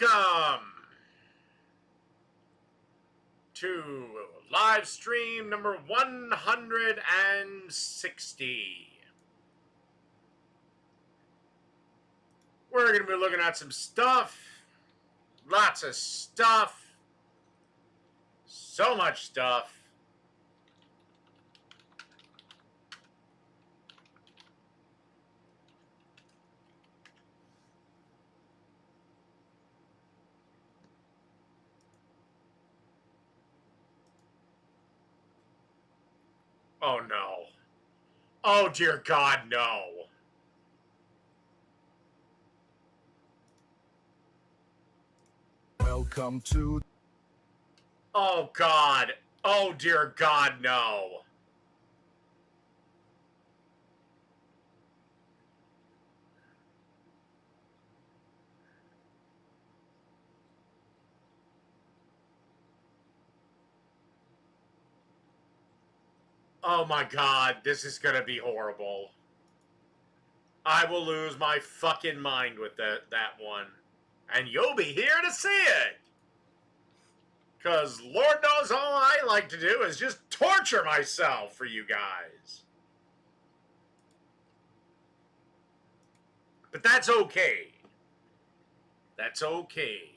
Welcome to live stream number 160. We're going to be looking at some stuff. Lots of stuff. So much stuff. Oh no. Oh dear God, no. Welcome to... Oh God. Oh dear God, no. Oh my God, this is gonna be horrible. I will lose my fucking mind with that one. And you'll be here to see it. Because Lord knows all I like to do is just torture myself for you guys. But that's okay. That's okay.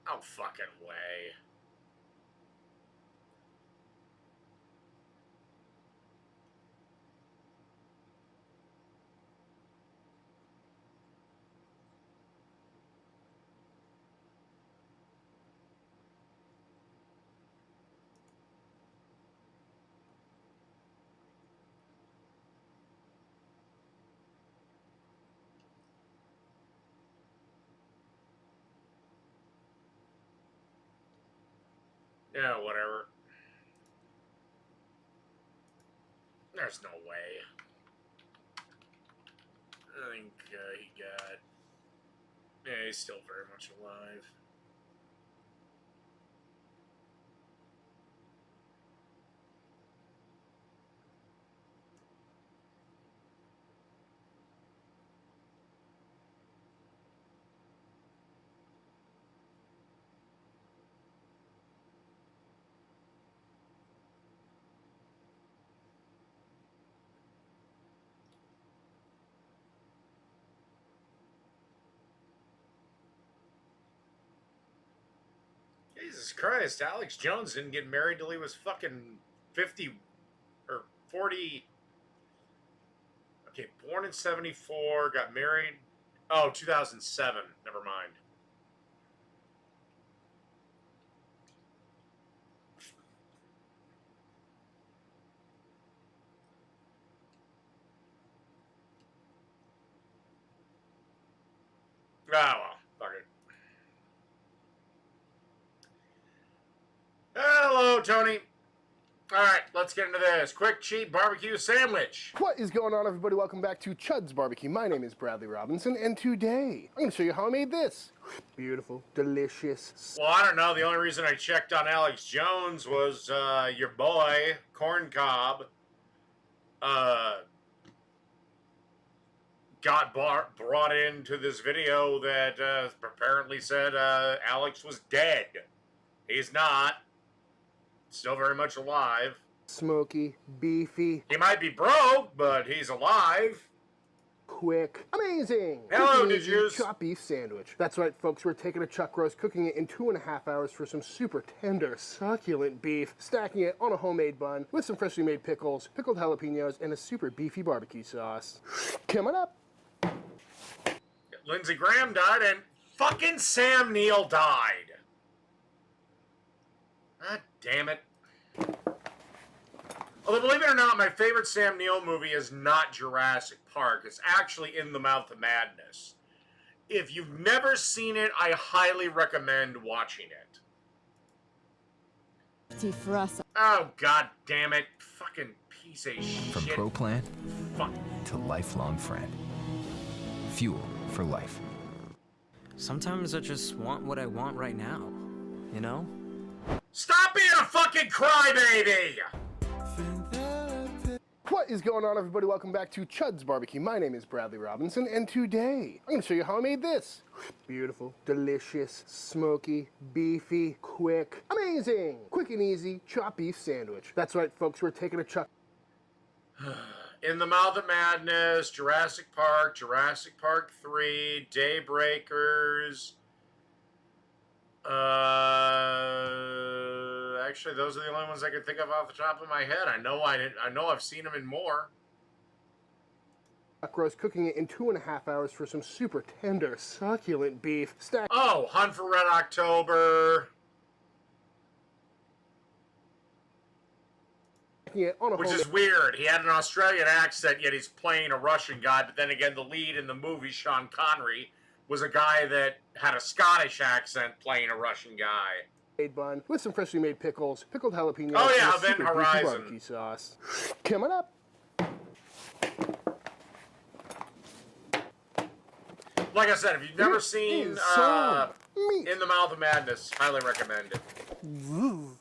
No fucking way. Yeah, whatever. There's no way. I think he got... Yeah, he's still very much alive. Jesus Christ, Alex Jones didn't get married till he was fucking 50 or 40. Okay, born in 74, got married. Oh, 2007. Never mind. Ah, well, fuck it. Hello, Tony. All right, let's get into this. Quick, cheap barbecue sandwich. What is going on, everybody? Welcome back to Chud's Barbecue. My name is Bradley Robinson, and today I'm going to show you how I made this. Beautiful, delicious. Well, I don't know. The only reason I checked on Alex Jones was your boy, Corn Cob, got brought into this video that apparently said Alex was dead. He's not. Still very much alive. Smoky, beefy. He might be broke, but he's alive. Quick, amazing. Hello, Quick and easy Did-Yous. chopped beef sandwich. That's right, folks. We're taking a chuck roast, cooking it in 2.5 hours for some super tender, succulent beef, stacking it on a homemade bun with some freshly made pickles, pickled jalapenos, and a super beefy barbecue sauce. Coming up. Lindsey Graham died, and fucking Sam Neill died. God damn it. Although, believe it or not, my favorite Sam Neill movie is not Jurassic Park. It's actually In the Mouth of Madness. If you've never seen it, I highly recommend watching it. For us. Oh, god damn it. Fucking piece of shit. From Pro Plan Fuck. to lifelong friend. Fuel for life. Sometimes I just want what I want right now, you know? Stop being a fucking crybaby! What is going on, everybody? Welcome back to Chud's Barbecue. My name is Bradley Robinson, and today I'm going to show you how I made this. Beautiful, delicious, smoky, beefy, quick, amazing, quick and easy chopped beef sandwich. That's right, folks, we're taking a chuck. In the Mouth of Madness, Jurassic Park 3, Daybreakers. Actually, those are the only ones I can think of off the top of my head. I know I've seen them in more. Chuck roast, cooking it in 2.5 hours for some super tender, succulent beef. Oh, Hunt for Red October. Which is weird. He had an Australian accent, yet he's playing a Russian guy. But then again, the lead in the movie, Sean Connery, was a guy that had a Scottish accent playing a Russian guy. Bun with some freshly made pickles, pickled jalapenos, oh yeah, and a Event super beefy Horizon barbecue sauce. Coming up. Like I said, if you've never seen In the Mouth of Madness, highly recommend it.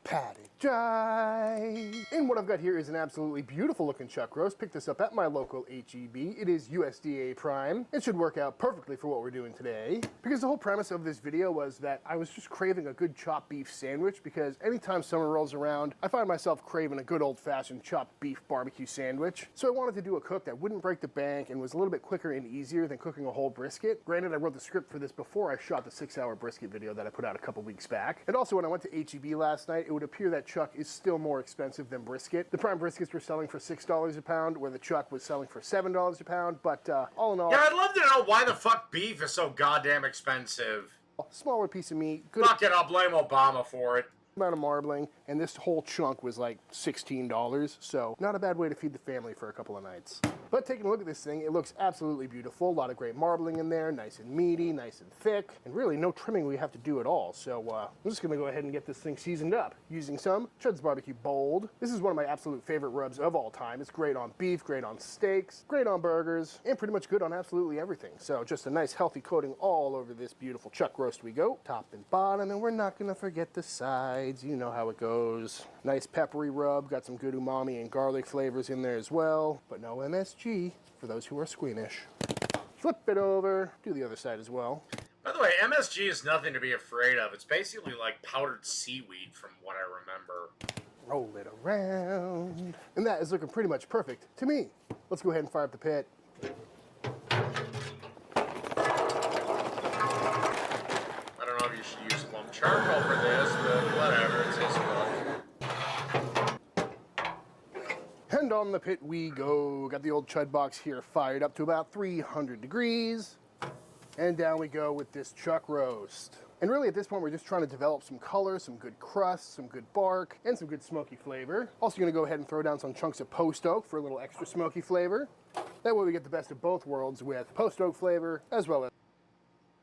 Patty Jai. And what I've got here is an absolutely beautiful looking chuck roast. Picked this up at my local HEB. It is USDA Prime. It should work out perfectly for what we're doing today. Because the whole premise of this video was that I was just craving a good chopped beef sandwich, because anytime summer rolls around, I find myself craving a good old-fashioned chopped beef barbecue sandwich. So I wanted to do a cook that wouldn't break the bank and was a little bit quicker and easier than cooking a whole brisket. Granted, I wrote the script for this before I shot the 6-hour brisket video that I put out a couple weeks back. And also when I went to HEB last night, it would appear that chuck is still more expensive than brisket. The prime briskets were selling for $6 a pound, where the chuck was selling for $7 a pound, but all in all... Yeah, I'd love to know why the fuck beef is so goddamn expensive. Smaller piece of meat. Good. Fuck it, I'll blame Obama for it. Amount of marbling, and this whole chunk was like $16, so not a bad way to feed the family for a couple of nights. But taking a look at this thing, it looks absolutely beautiful. A lot of great marbling in there, nice and meaty, nice and thick, and really no trimming we have to do at all. So I'm just gonna go ahead and get this thing seasoned up using some Chud's Barbecue Bold. This is one of my absolute favorite rubs of all time. It's great on beef, great on steaks, great on burgers, and pretty much good on absolutely everything. So just a nice healthy coating all over this beautiful chuck roast we go, top and bottom, and we're not gonna forget the sides. You know how it goes. Nice peppery rub, got some good umami and garlic flavors in there as well, but no MSG for those who are squeamish. Flip it over, do the other side as well. By the way, MSG is nothing to be afraid of. It's basically like powdered seaweed from what I remember. Roll it around. And that is looking pretty much perfect to me. Let's go ahead and fire up the pit. I don't know if you should use plum charcoal for this, but whatever, it's his fault. And on the pit we go. Got the old Chud box here fired up to about 300 degrees. And down we go with this chuck roast. And really at this point we're just trying to develop some color, some good crust, some good bark, and some good smoky flavor. Also gonna go ahead and throw down some chunks of post oak for a little extra smoky flavor. That way we get the best of both worlds with post oak flavor as well as...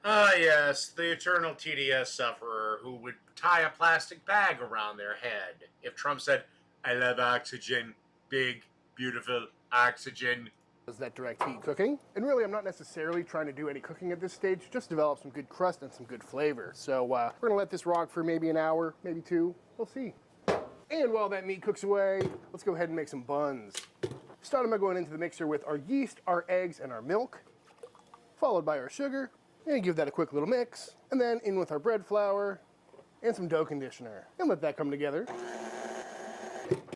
Ah, yes, the eternal TDS sufferer who would tie a plastic bag around their head if Trump said, "I love oxygen, big, beautiful oxygen." Is that direct heat cooking? And really, I'm not necessarily trying to do any cooking at this stage, just develop some good crust and some good flavor. So we're gonna let this rock for maybe an hour, maybe two, we'll see. And while that meat cooks away, let's go ahead and make some buns. Starting by going into the mixer with our yeast, our eggs, and our milk, followed by our sugar, and give that a quick little mix, and then in with our bread flour and some dough conditioner, and let that come together.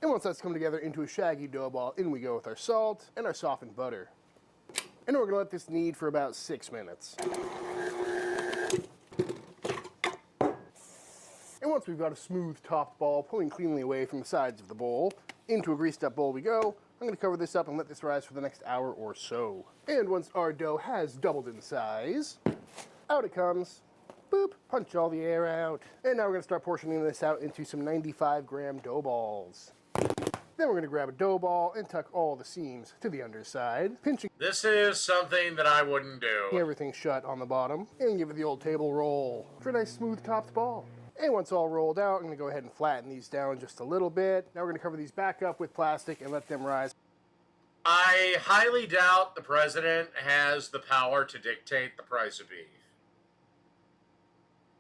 And once that's come together into a shaggy dough ball, in we go with our salt and our softened butter. And we're gonna let this knead for about 6 minutes. And once we've got a smooth topped ball pulling cleanly away from the sides of the bowl, into a greased up bowl we go. I'm gonna cover this up and let this rise for the next hour or so. And once our dough has doubled in size, out it comes. Boop, punch all the air out. And now we're gonna start portioning this out into some 95-gram dough balls. Then we're gonna grab a dough ball and tuck all the seams to the underside, pinching This is something that I wouldn't do. everything shut on the bottom, and give it the old table roll for a nice smooth topped ball. And once all rolled out, I'm gonna go ahead and flatten these down just a little bit. Now we're gonna cover these back up with plastic and let them rise. I highly doubt the president has the power to dictate the price of beef.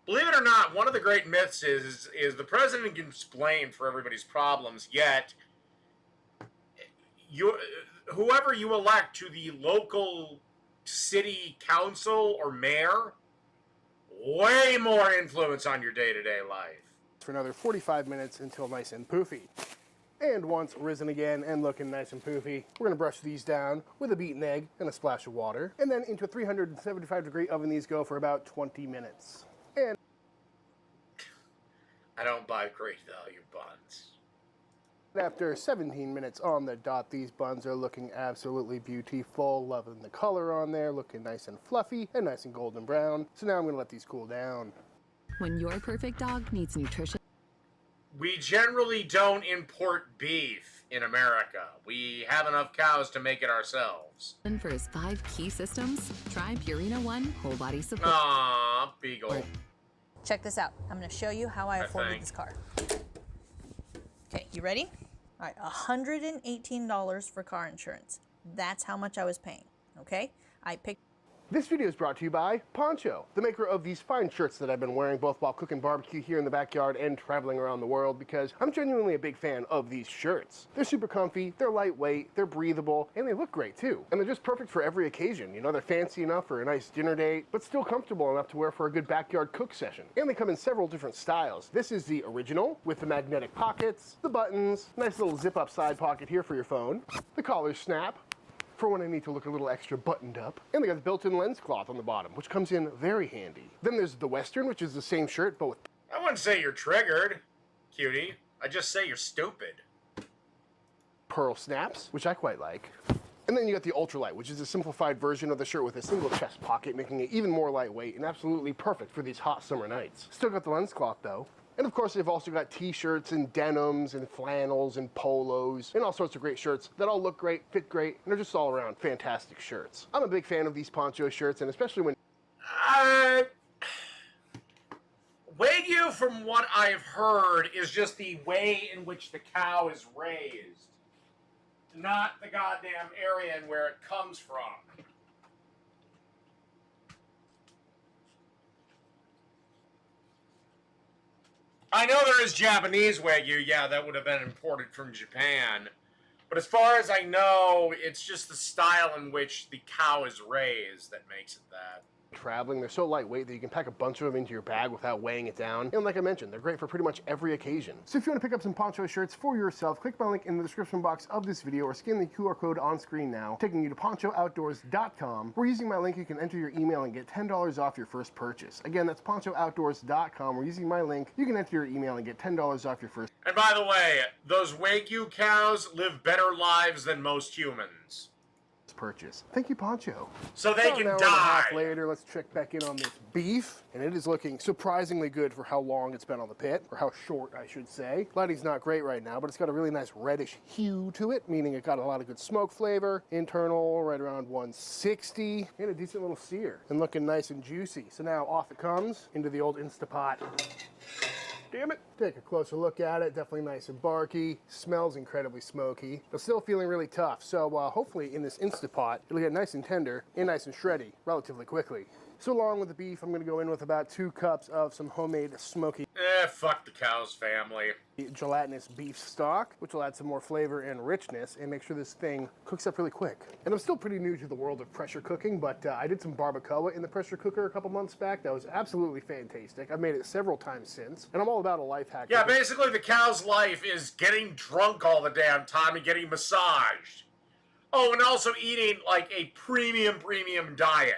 Believe it or not, one of the great myths is the president gets blamed for everybody's problems, yet whoever you elect to the local city council or mayor, way more influence on your day-to-day life. For another 45 minutes until nice and poofy. And once risen again and looking nice and poofy, we're gonna brush these down with a beaten egg and a splash of water, and then into a 375-degree oven these go for about 20 minutes. And I don't buy great value buns. after 17 minutes on the dot, these buns are looking absolutely beautiful. Loving the color on there, looking nice and fluffy and nice and golden brown. So now I'm gonna let these cool down. When your perfect dog needs nutrition. We generally don't import beef in America. We have enough cows to make it ourselves. For his 5 key systems, try Purina One Whole Body Support. Aww, Beagle. Check this out. I'm going to show you how I afforded this car. Okay, you ready? All right, $118 for car insurance. That's how much I was paying, okay? I picked... This video is brought to you by Poncho, the maker of these fine shirts that I've been wearing both while cooking barbecue here in the backyard and traveling around the world, because I'm genuinely a big fan of these shirts. They're super comfy, they're lightweight, they're breathable, and they look great too. And they're just perfect for every occasion. You know, they're fancy enough for a nice dinner date, but still comfortable enough to wear for a good backyard cook session. And they come in several different styles. This is the original with the magnetic pockets, the buttons, nice little zip-up side pocket here for your phone, the collar snap, for when I need to look a little extra buttoned up. And they got the built-in lens cloth on the bottom, which comes in very handy. Then there's the Western, which is the same shirt, but with... I wouldn't say you're triggered, cutie. I just say you're stupid. pearl snaps, which I quite like. And then you got the ultralight, which is a simplified version of the shirt with a single chest pocket, making it even more lightweight and absolutely perfect for these hot summer nights. Still got the lens cloth though. And of course, they've also got t-shirts and denims and flannels and polos and all sorts of great shirts that all look great, fit great, and are just all around fantastic shirts. I'm a big fan of these poncho shirts, and especially when... Wagyu, from what I've heard, is just the way in which the cow is raised, not the goddamn area and where it comes from. I know there is Japanese Wagyu, yeah, that would have been imported from Japan. But as far as I know, it's just the style in which the cow is raised that makes it that. Traveling, they're so lightweight that you can pack a bunch of them into your bag without weighing it down. And like I mentioned, they're great for pretty much every occasion. So if you want to pick up some poncho shirts for yourself, click my link in the description box of this video or scan the QR code on screen now, taking you to ponchooutdoors.com, where using my link you can enter your email and get $10 off your first purchase. Again, that's ponchooutdoors.com, where using my link you can enter your email and get $10 off your first. And by the way, those Wagyu cows live better lives than most humans. Purchase. Thank you, Poncho. So they can an hour die. And a half later, let's check back in on this beef, and it is looking surprisingly good for how long it's been on the pit, or how short, I should say. Lighting's not great right now, but it's got a really nice reddish hue to it, meaning it got a lot of good smoke flavor. Internal, right around 160, and a decent little sear, and looking nice and juicy. So now off it comes into the old Instapot. Damn it. Take a closer look at it. Definitely nice and barky. Smells incredibly smoky, but still feeling really tough. So hopefully in this Instapot, it'll get nice and tender and nice and shreddy relatively quickly. So along with the beef, I'm gonna go in with about 2 cups of some homemade smoky Fuck the cow's family. gelatinous beef stock, which will add some more flavor and richness and make sure this thing cooks up really quick. And I'm still pretty new to the world of pressure cooking, but I did some barbacoa in the pressure cooker a couple months back. That was absolutely fantastic. I've made it several times since, and I'm all about a life hack. Yeah, basically the cow's life is getting drunk all the damn time and getting massaged. Oh, and also eating like a premium diet.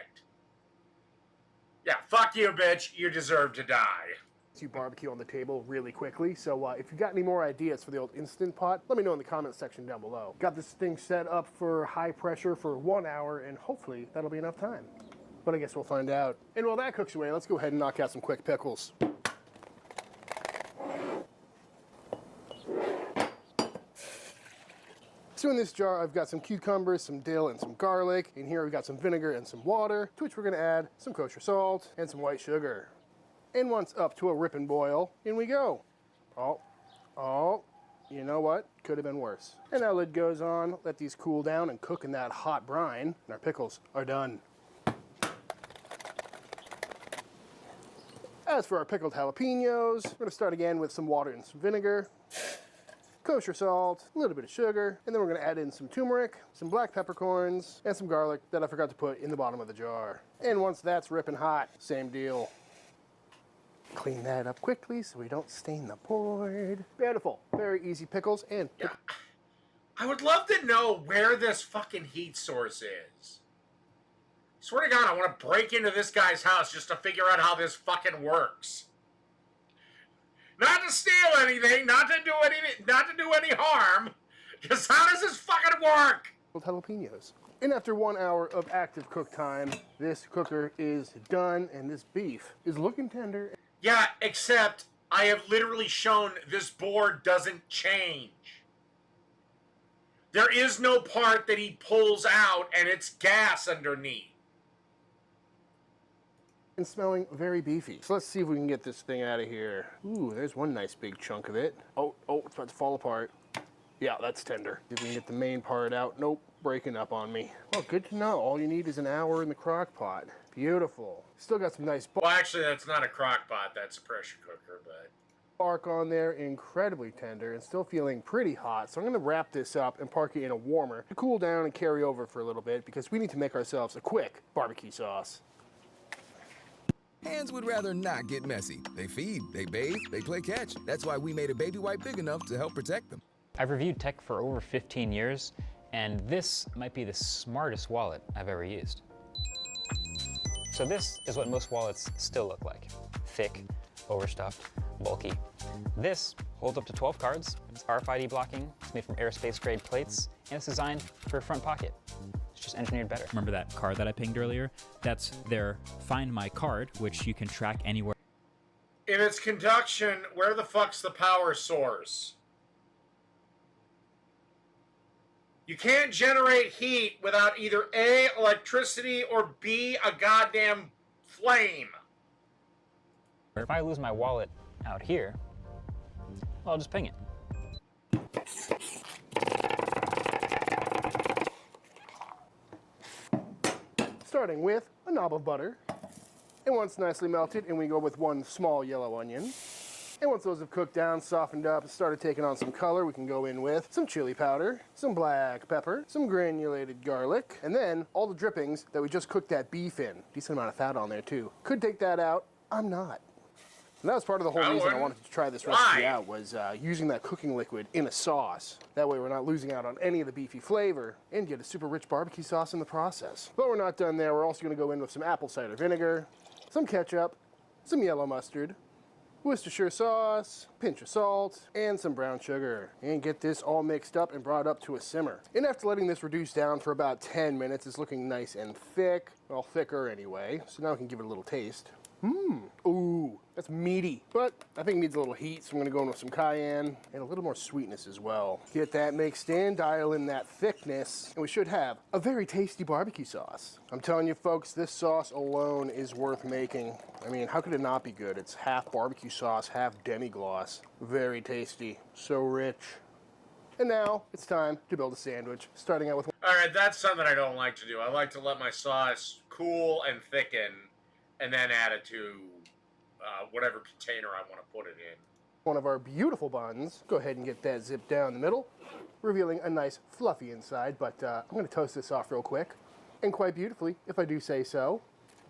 Yeah, fuck you, bitch. You deserve to die. You barbecue on the table really quickly. So if you got any more ideas for the old Instant Pot, let me know in the comments section down below. Got this thing set up for high pressure for 1 hour, and hopefully that'll be enough time. But I guess we'll find out. And while that cooks away, let's go ahead and knock out some quick pickles. So in this jar, I've got some cucumbers, some dill, and some garlic. In here, we've got some vinegar and some water, to which we're gonna add some kosher salt and some white sugar. And once up to a ripping boil, in we go. Oh, you know what? Could have been worse. And our lid goes on, let these cool down and cook in that hot brine, and our pickles are done. As for our pickled jalapenos, we're gonna start again with some water and some vinegar, kosher salt, a little bit of sugar, and then we're gonna add in some turmeric, some black peppercorns, and some garlic that I forgot to put in the bottom of the jar. And once that's ripping hot, same deal. Clean that up quickly so we don't stain the board. Beautiful, very easy pickles and... Yeah. I would love to know where this fucking heat source is. Swear to God, I want to break into this guy's house just to figure out how this fucking works. Not to steal anything, not to do any harm. Just how does this fucking work? Jalapenos. And after 1 hour of active cook time, this cooker is done and this beef is looking tender. Yeah, except I have literally shown this board doesn't change. There is no part that he pulls out and it's gas underneath. And smelling very beefy. So let's see if we can get this thing out of here. Ooh, there's one nice big chunk of it. Oh, it's about to fall apart. Yeah, that's tender. See if we can get the main part out. Nope, breaking up on me. Well, good to know. All you need is an hour in the crock pot. Beautiful. Still got some nice Well, actually, that's not a crock pot. That's a pressure cooker, but... bark on there, incredibly tender and still feeling pretty hot. So I'm gonna wrap this up and park it in a warmer to cool down and carry over for a little bit because we need to make ourselves a quick barbecue sauce. Hands would rather not get messy. They feed, they bathe, they play catch. That's why we made a baby wipe big enough to help protect them. I've reviewed tech for over 15 years, and this might be the smartest wallet I've ever used. So this is what most wallets still look like. Thick, overstuffed, bulky. This holds up to 12 cards. It's RFID blocking, it's made from aerospace grade plates, and it's designed for a front pocket. It's just engineered better. Remember that card that I pinged earlier? That's their Find My card, which you can track anywhere. In its conduction, where the fuck's the power source? You can't generate heat without either A, electricity, or B, a goddamn flame. If I lose my wallet out here, I'll just ping it. Starting with a knob of butter. And once nicely melted, and we go with 1 small yellow onion. And once those have cooked down, softened up, and started taking on some color, we can go in with some chili powder, some black pepper, some granulated garlic, and then all the drippings that we just cooked that beef in. Decent amount of fat on there too. Could take that out. I'm not. And that was part of the whole reason I wanted to try this recipe out, was using that cooking liquid in a sauce. That way we're not losing out on any of the beefy flavor and get a super rich barbecue sauce in the process. But we're not done there. We're also going to go in with some apple cider vinegar, some ketchup, some yellow mustard, Worcestershire sauce, pinch of salt, and some brown sugar. And get this all mixed up and brought up to a simmer. And after letting this reduce down for about 10 minutes, it's looking nice and thick. Well, thicker anyway. So now we can give it a little taste. Ooh, that's meaty. But I think it needs a little heat, so I'm gonna go in with some cayenne and a little more sweetness as well. Get that mixed in, dial in that thickness, and we should have a very tasty barbecue sauce. I'm telling you folks, this sauce alone is worth making. I mean, how could it not be good? It's half barbecue sauce, half demi-glace. Very tasty, so rich. And now it's time to build a sandwich, starting out with... All right, that's something I don't like to do. I like to let my sauce cool and thicken, and then add it to whatever container I want to put it in. One of our beautiful buns. Go ahead and get that zipped down the middle, revealing a nice fluffy inside, but I'm going to toast this off real quick, and quite beautifully, if I do say so.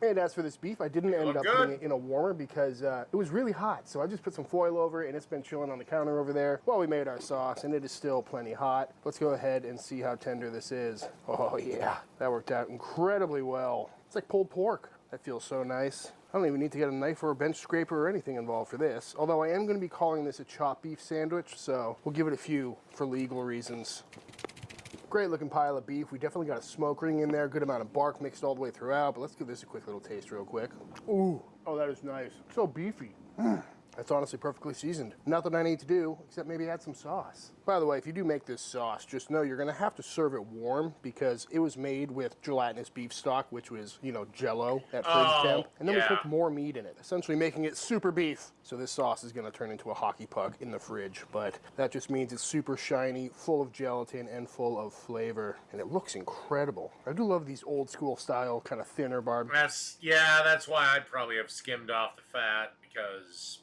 And as for this beef, I didn't end up putting it in a warmer because it was really hot, so I just put some foil over it, and it's been chilling on the counter over there while we made our sauce, and it is still plenty hot. Let's go ahead and see how tender this is. Oh yeah, that worked out incredibly well. It's like pulled pork. That feels so nice. I don't even need to get a knife or a bench scraper or anything involved for this, although I am going to be calling this a chopped beef sandwich, so we'll give it a few for legal reasons. Great looking pile of beef. We definitely got a smoke ring in there, good amount of bark mixed all the way throughout, but let's give this a quick little taste real quick. Ooh, oh, that is nice. So beefy. That's honestly perfectly seasoned. Nothing I need to do, except maybe add some sauce. By the way, if you do make this sauce, just know you're gonna have to serve it warm because it was made with gelatinous beef stock, which was, you know, Jell-O at fridge temp. And then we cooked more meat in it, essentially making it super beef. So this sauce is gonna turn into a hockey puck in the fridge, but that just means it's super shiny, full of gelatin, and full of flavor. And it looks incredible. I do love these old school style, kind of thinner barbecue. That's why I'd probably have skimmed off the fat, because...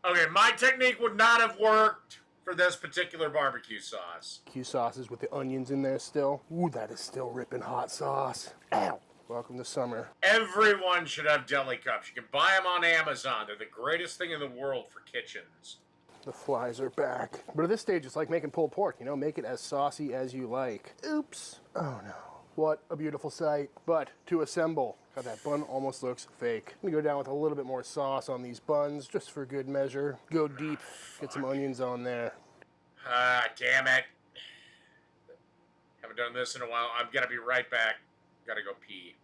Okay, my technique would not have worked for this particular barbecue sauce. Sauces with the onions in there still. Ooh, that is still ripping hot sauce. Ow! Welcome to summer. Everyone should have deli cups. You can buy them on Amazon. They're the greatest thing in the world for kitchens. The flies are back. But at this stage, it's like making pulled pork, you know? Make it as saucy as you like. Oops. Oh no. What a beautiful sight. But to assemble, God, that bun almost looks fake. I'm gonna go down with a little bit more sauce on these buns, just for good measure. Go deep, get some onions on there. Ah, damn it. Haven't done this in a while. I'm gonna be right back. Gotta go pee.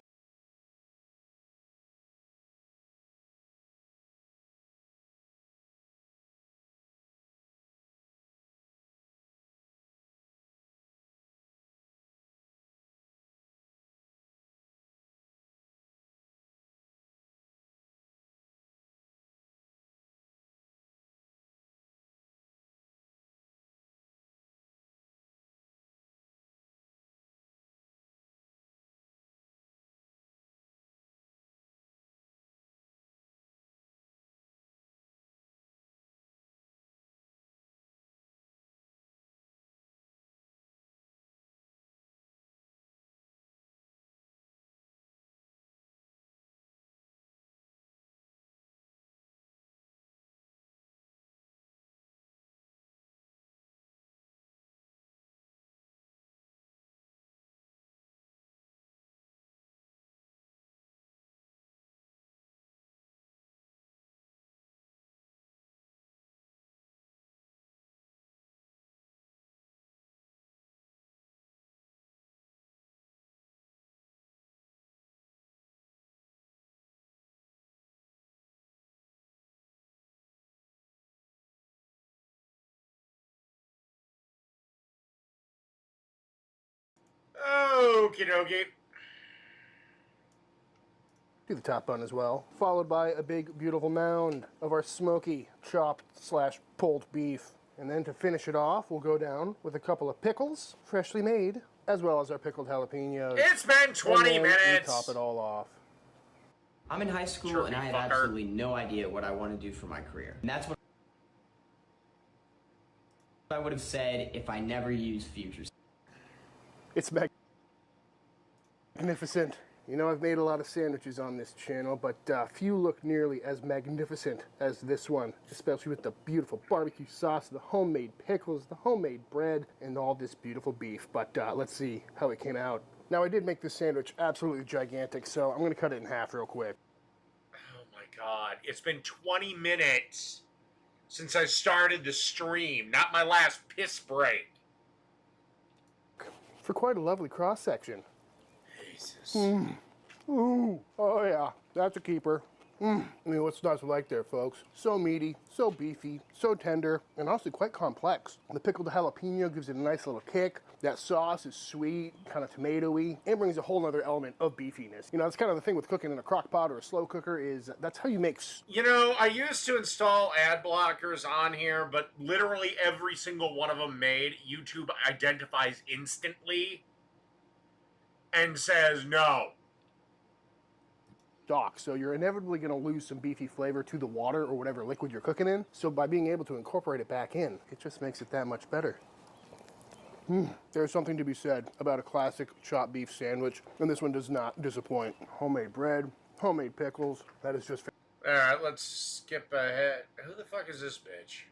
Okie dokie. Do the top bun as well, followed by a big, beautiful mound of our smoky, chopped / pulled beef. And then to finish it off, we'll go down with a couple of pickles, freshly made, as well as our pickled jalapenos. It's been 20 minutes. We top it all off. I'm in high school and I had absolutely no idea what I want to do for my career. And that's what I would have said if I never used futures. It's magnificent. You know, I've made a lot of sandwiches on this channel, but few look nearly as magnificent as this one, especially with the beautiful barbecue sauce, the homemade pickles, the homemade bread, and all this beautiful beef. But let's see how it came out. Now, I did make this sandwich absolutely gigantic, so I'm going to cut it in half real quick. Oh my god, it's been 20 minutes since I started the stream, not my last piss break. For quite a lovely cross-section. Jesus. Ooh, oh yeah, that's a keeper. I mean, what's not to like there, folks? So meaty, so beefy, so tender, and honestly quite complex. The pickled jalapeno gives it a nice little kick. That sauce is sweet, kind of tomatoey. It brings a whole other element of beefiness. You know, that's kind of the thing with cooking in a crock pot or a slow cooker is that's how you make... You know, I used to install ad blockers on here, but literally every single one of them made, YouTube identifies instantly and says no. Stock, so you're inevitably going to lose some beefy flavor to the water or whatever liquid you're cooking in. So by being able to incorporate it back in, it just makes it that much better. There's something to be said about a classic chopped beef sandwich, and this one does not disappoint. Homemade bread, homemade pickles, that is just... Alright, let's skip ahead. Who the fuck is this bitch?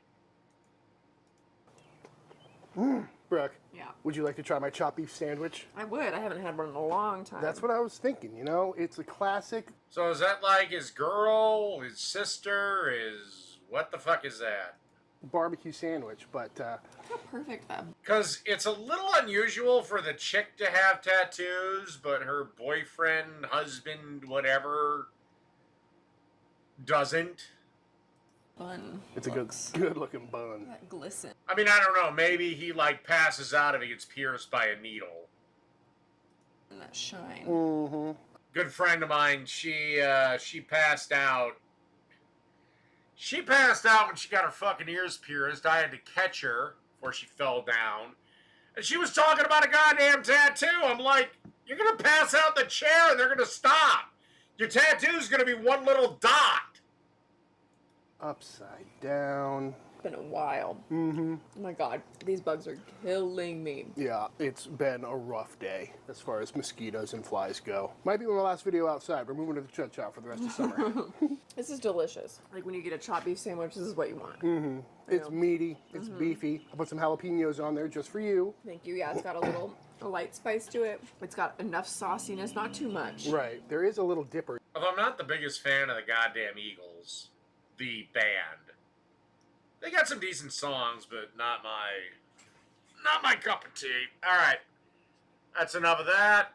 Brooke, yeah. Would you like to try my chopped beef sandwich? I would. I haven't had one in a long time. That's what I was thinking, you know? It's a classic... So is that like his girl, his sister, his... What the fuck is that? Barbecue sandwich, but... How perfect that... Because it's a little unusual for the chick to have tattoos, but her boyfriend, husband, whatever... doesn't. Bun. It's a good looking bun. That glisten. I mean, I don't know. Maybe he like passes out if he gets pierced by a needle. And that shine. Mm-hmm. Good friend of mine, she passed out. She passed out when she got her fucking ears pierced. I had to catch her before she fell down. And she was talking about a goddamn tattoo. I'm like, you're gonna pass out in the chair and they're gonna stop. Your tattoo's gonna be one little dot. Upside down. It's been a while. Mm-hmm. Oh my god, these bugs are killing me. Yeah, it's been a rough day as far as mosquitoes and flies go. Might be my last video outside. We're moving to the chut shop for the rest of summer. This is delicious. Like when you get a chopped beef sandwich, this is what you want. Mm-hmm. It's meaty. It's beefy. I put some jalapenos on there just for you. Thank you. Yeah, it's got a light spice to it. It's got enough sauciness, not too much. Right. There is a little dipper. Although I'm not the biggest fan of the goddamn Eagles, the band. They got some decent songs, but not my cup of tea. All right, that's enough of that.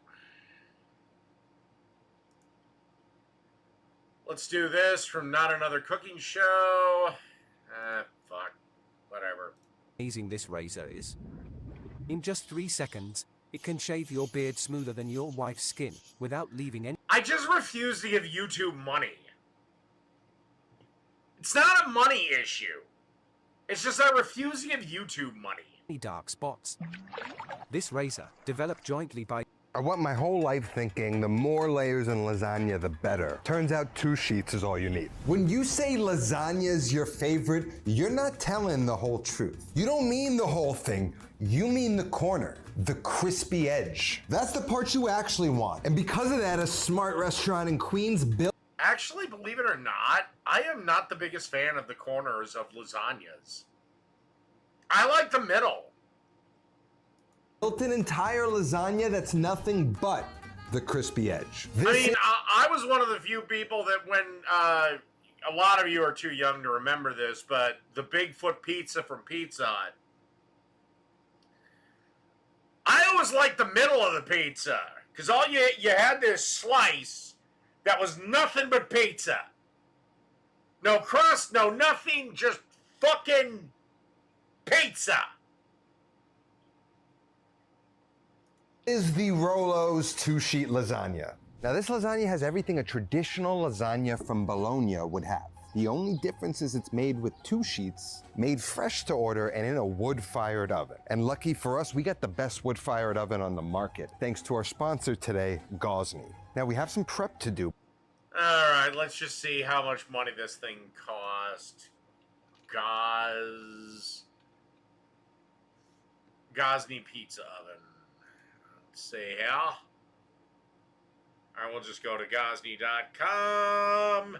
Let's do this from Not Another Cooking Show. Fuck, whatever. Amazing this razor is. In just 3 seconds, it can shave your beard smoother than your wife's skin without leaving any. I just refuse to give YouTube money. It's not a money issue. It's just I refuse to give YouTube money. Dark spots. This razor, developed jointly by. I went my whole life thinking the more layers in lasagna, the better. Turns out 2 sheets is all you need. When you say lasagna's your favorite, you're not telling the whole truth. You don't mean the whole thing. You mean the corner, the crispy edge. That's the part you actually want. And because of that, a smart restaurant in Queens built. Actually, believe it or not, I am not the biggest fan of the corners of lasagnas. I like the middle. Built an entire lasagna that's nothing but the crispy edge. I was one of the few people that when, a lot of you are too young to remember this, but the Bigfoot pizza from Pizza Hut. I always liked the middle of the pizza, because all you had this slice that was nothing but pizza. No crust, no nothing, just fucking pizza. Is the Rolo's 2-sheet lasagna. Now this lasagna has everything a traditional lasagna from Bologna would have. The only difference is it's made with 2 sheets, made fresh to order and in a wood-fired oven. And lucky for us, we got the best wood-fired oven on the market, thanks to our sponsor today, Gauzy. Now we have some prep to do. All right, let's just see how much money this thing cost. Gauzy pizza oven. Let's see here. All right, we'll just go to Gauzy.com.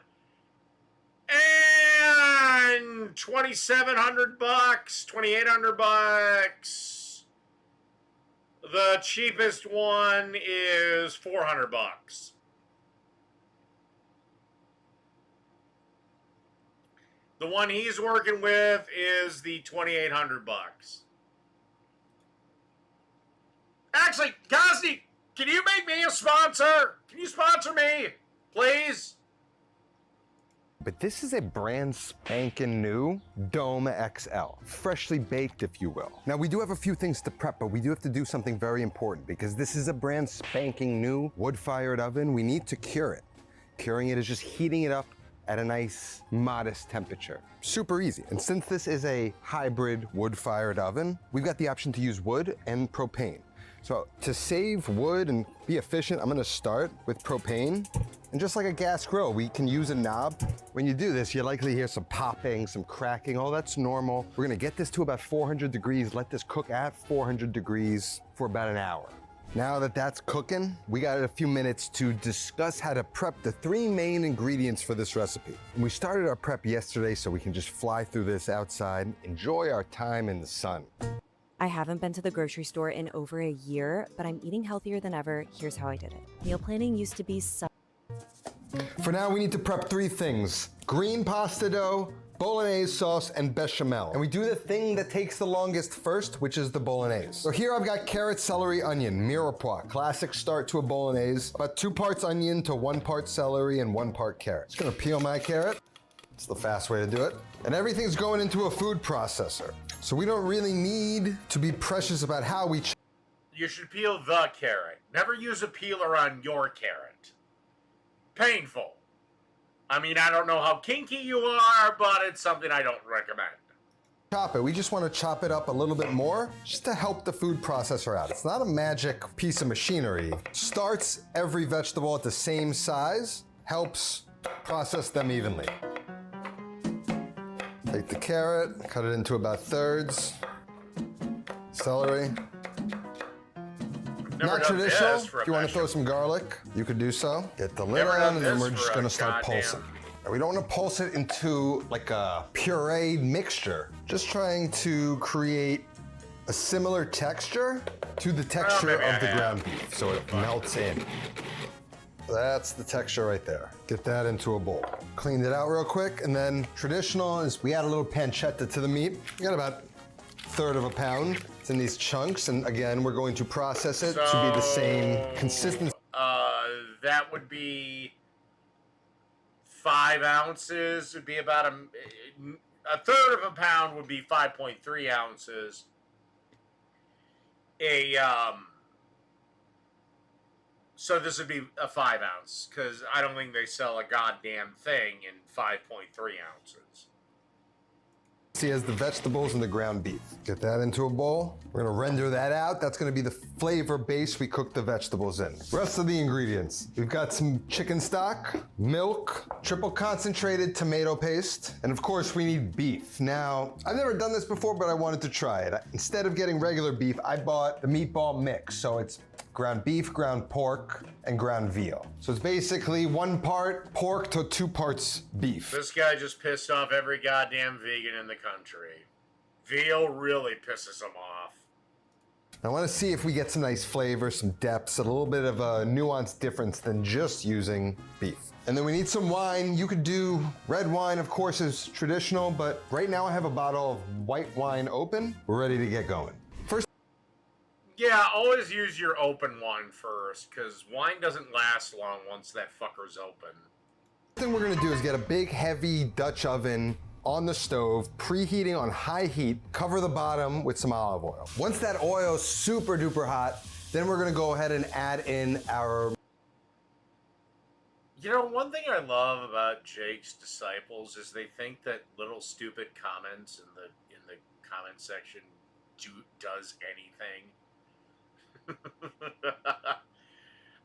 And $2,700, $2,800. The cheapest one is $400. The one he's working with is the $2,800. Actually, Gauzy, can you make me a sponsor? Can you sponsor me, please? But this is a brand spanking new Dome XL, freshly baked, if you will. Now we do have a few things to prep, but we do have to do something very important because this is a brand spanking new wood-fired oven. We need to cure it. Curing it is just heating it up at a nice, modest temperature. Super easy. And since this is a hybrid wood-fired oven, we've got the option to use wood and propane. So to save wood and be efficient, I'm gonna start with propane. And just like a gas grill, we can use a knob. When you do this, you likely hear some popping, some cracking, all that's normal. We're gonna get this to about 400 degrees, let this cook at 400 degrees for about an hour. Now that that's cooking, we got a few minutes to discuss how to prep the 3 main ingredients for this recipe. And we started our prep yesterday so we can just fly through this outside, enjoy our time in the sun. I haven't been to the grocery store in over a year, but I'm eating healthier than ever. Here's how I did it. Meal planning used to be so... For now, we need to prep 3 things: green pasta dough, bolognese sauce, and bechamel. And we do the thing that takes the longest first, which is the bolognese. So here I've got carrot, celery, onion, mirepoix, classic start to a bolognese. About 2 parts onion to 1 part celery and 1 part carrot. Just gonna peel my carrot. It's the fast way to do it. And everything's going into a food processor. So we don't really need to be precious about how we You should peel the carrot. Never use a peeler on your carrot. Painful. I mean, I don't know how kinky you are, but it's something I don't recommend. chop it. We just want to chop it up a little bit more just to help the food processor out. It's not a magic piece of machinery. Starts every vegetable at the same size, helps process them evenly. Take the carrot, cut it into about thirds. Celery. Not traditional. If you want to throw some garlic, you could do so. Get the lid on, and then we're just going to start pulsing. We don't want to pulse it into like a pureed mixture. Just trying to create a similar texture to the texture of the ground beef, so it melts in. That's the texture right there. Get that into a bowl. Cleaned it out real quick, and then traditional is we add a little pancetta to the meat. We got about 1/3 of a pound. It's in these chunks, and again, we're going to process it to be the same consistency. That would be 5 ounces. Would be about a 1/3 of a pound would be 5.3 ounces. So this would be a 5 ounce, because I don't think they sell a goddamn thing in 5.3 ounces. See, as the vegetables and the ground beef. Get that into a bowl. We're gonna render that out. That's gonna be the flavor base we cook the vegetables in. Rest of the ingredients. We've got some chicken stock, milk, triple concentrated tomato paste, and of course we need beef. Now, I've never done this before, but I wanted to try it. Instead of getting regular beef, I bought the meatball mix. So it's ground beef, ground pork, and ground veal. So it's basically 1 part pork to 2 parts beef. This guy just pissed off every goddamn vegan in the country. Veal really pisses him off. I want to see if we get some nice flavor, some depths, a little bit of a nuanced difference than just using beef. And then we need some wine. You could do red wine, of course, is traditional, but right now I have a bottle of white wine open. We're ready to get going. Yeah, always use your open wine first, because wine doesn't last long once that fucker's open. The thing we're gonna do is get a big, heavy Dutch oven on the stove, preheating on high heat, cover the bottom with some olive oil. Once that oil's super duper hot, then we're gonna go ahead and add in our... You know, one thing I love about Jake's disciples is they think that little stupid comments in the comment section does anything.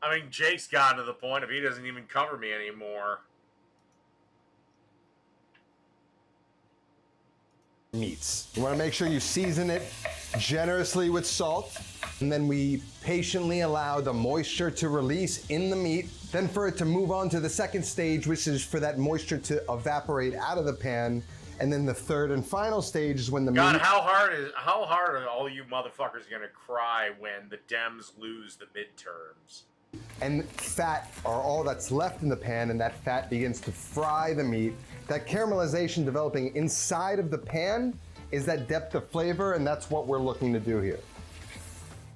I mean, Jake's gotten to the point of he doesn't even cover me anymore. Meats. You want to make sure you season it generously with salt, and then we patiently allow the moisture to release in the meat, then for it to move on to the second stage, which is for that moisture to evaporate out of the pan. And then the third and final stage is when the God, meat... how hard are all you motherfuckers gonna cry when the Dems lose the midterms? And fat are all that's left in the pan, and that fat begins to fry the meat. That caramelization developing inside of the pan is that depth of flavor, and that's what we're looking to do here.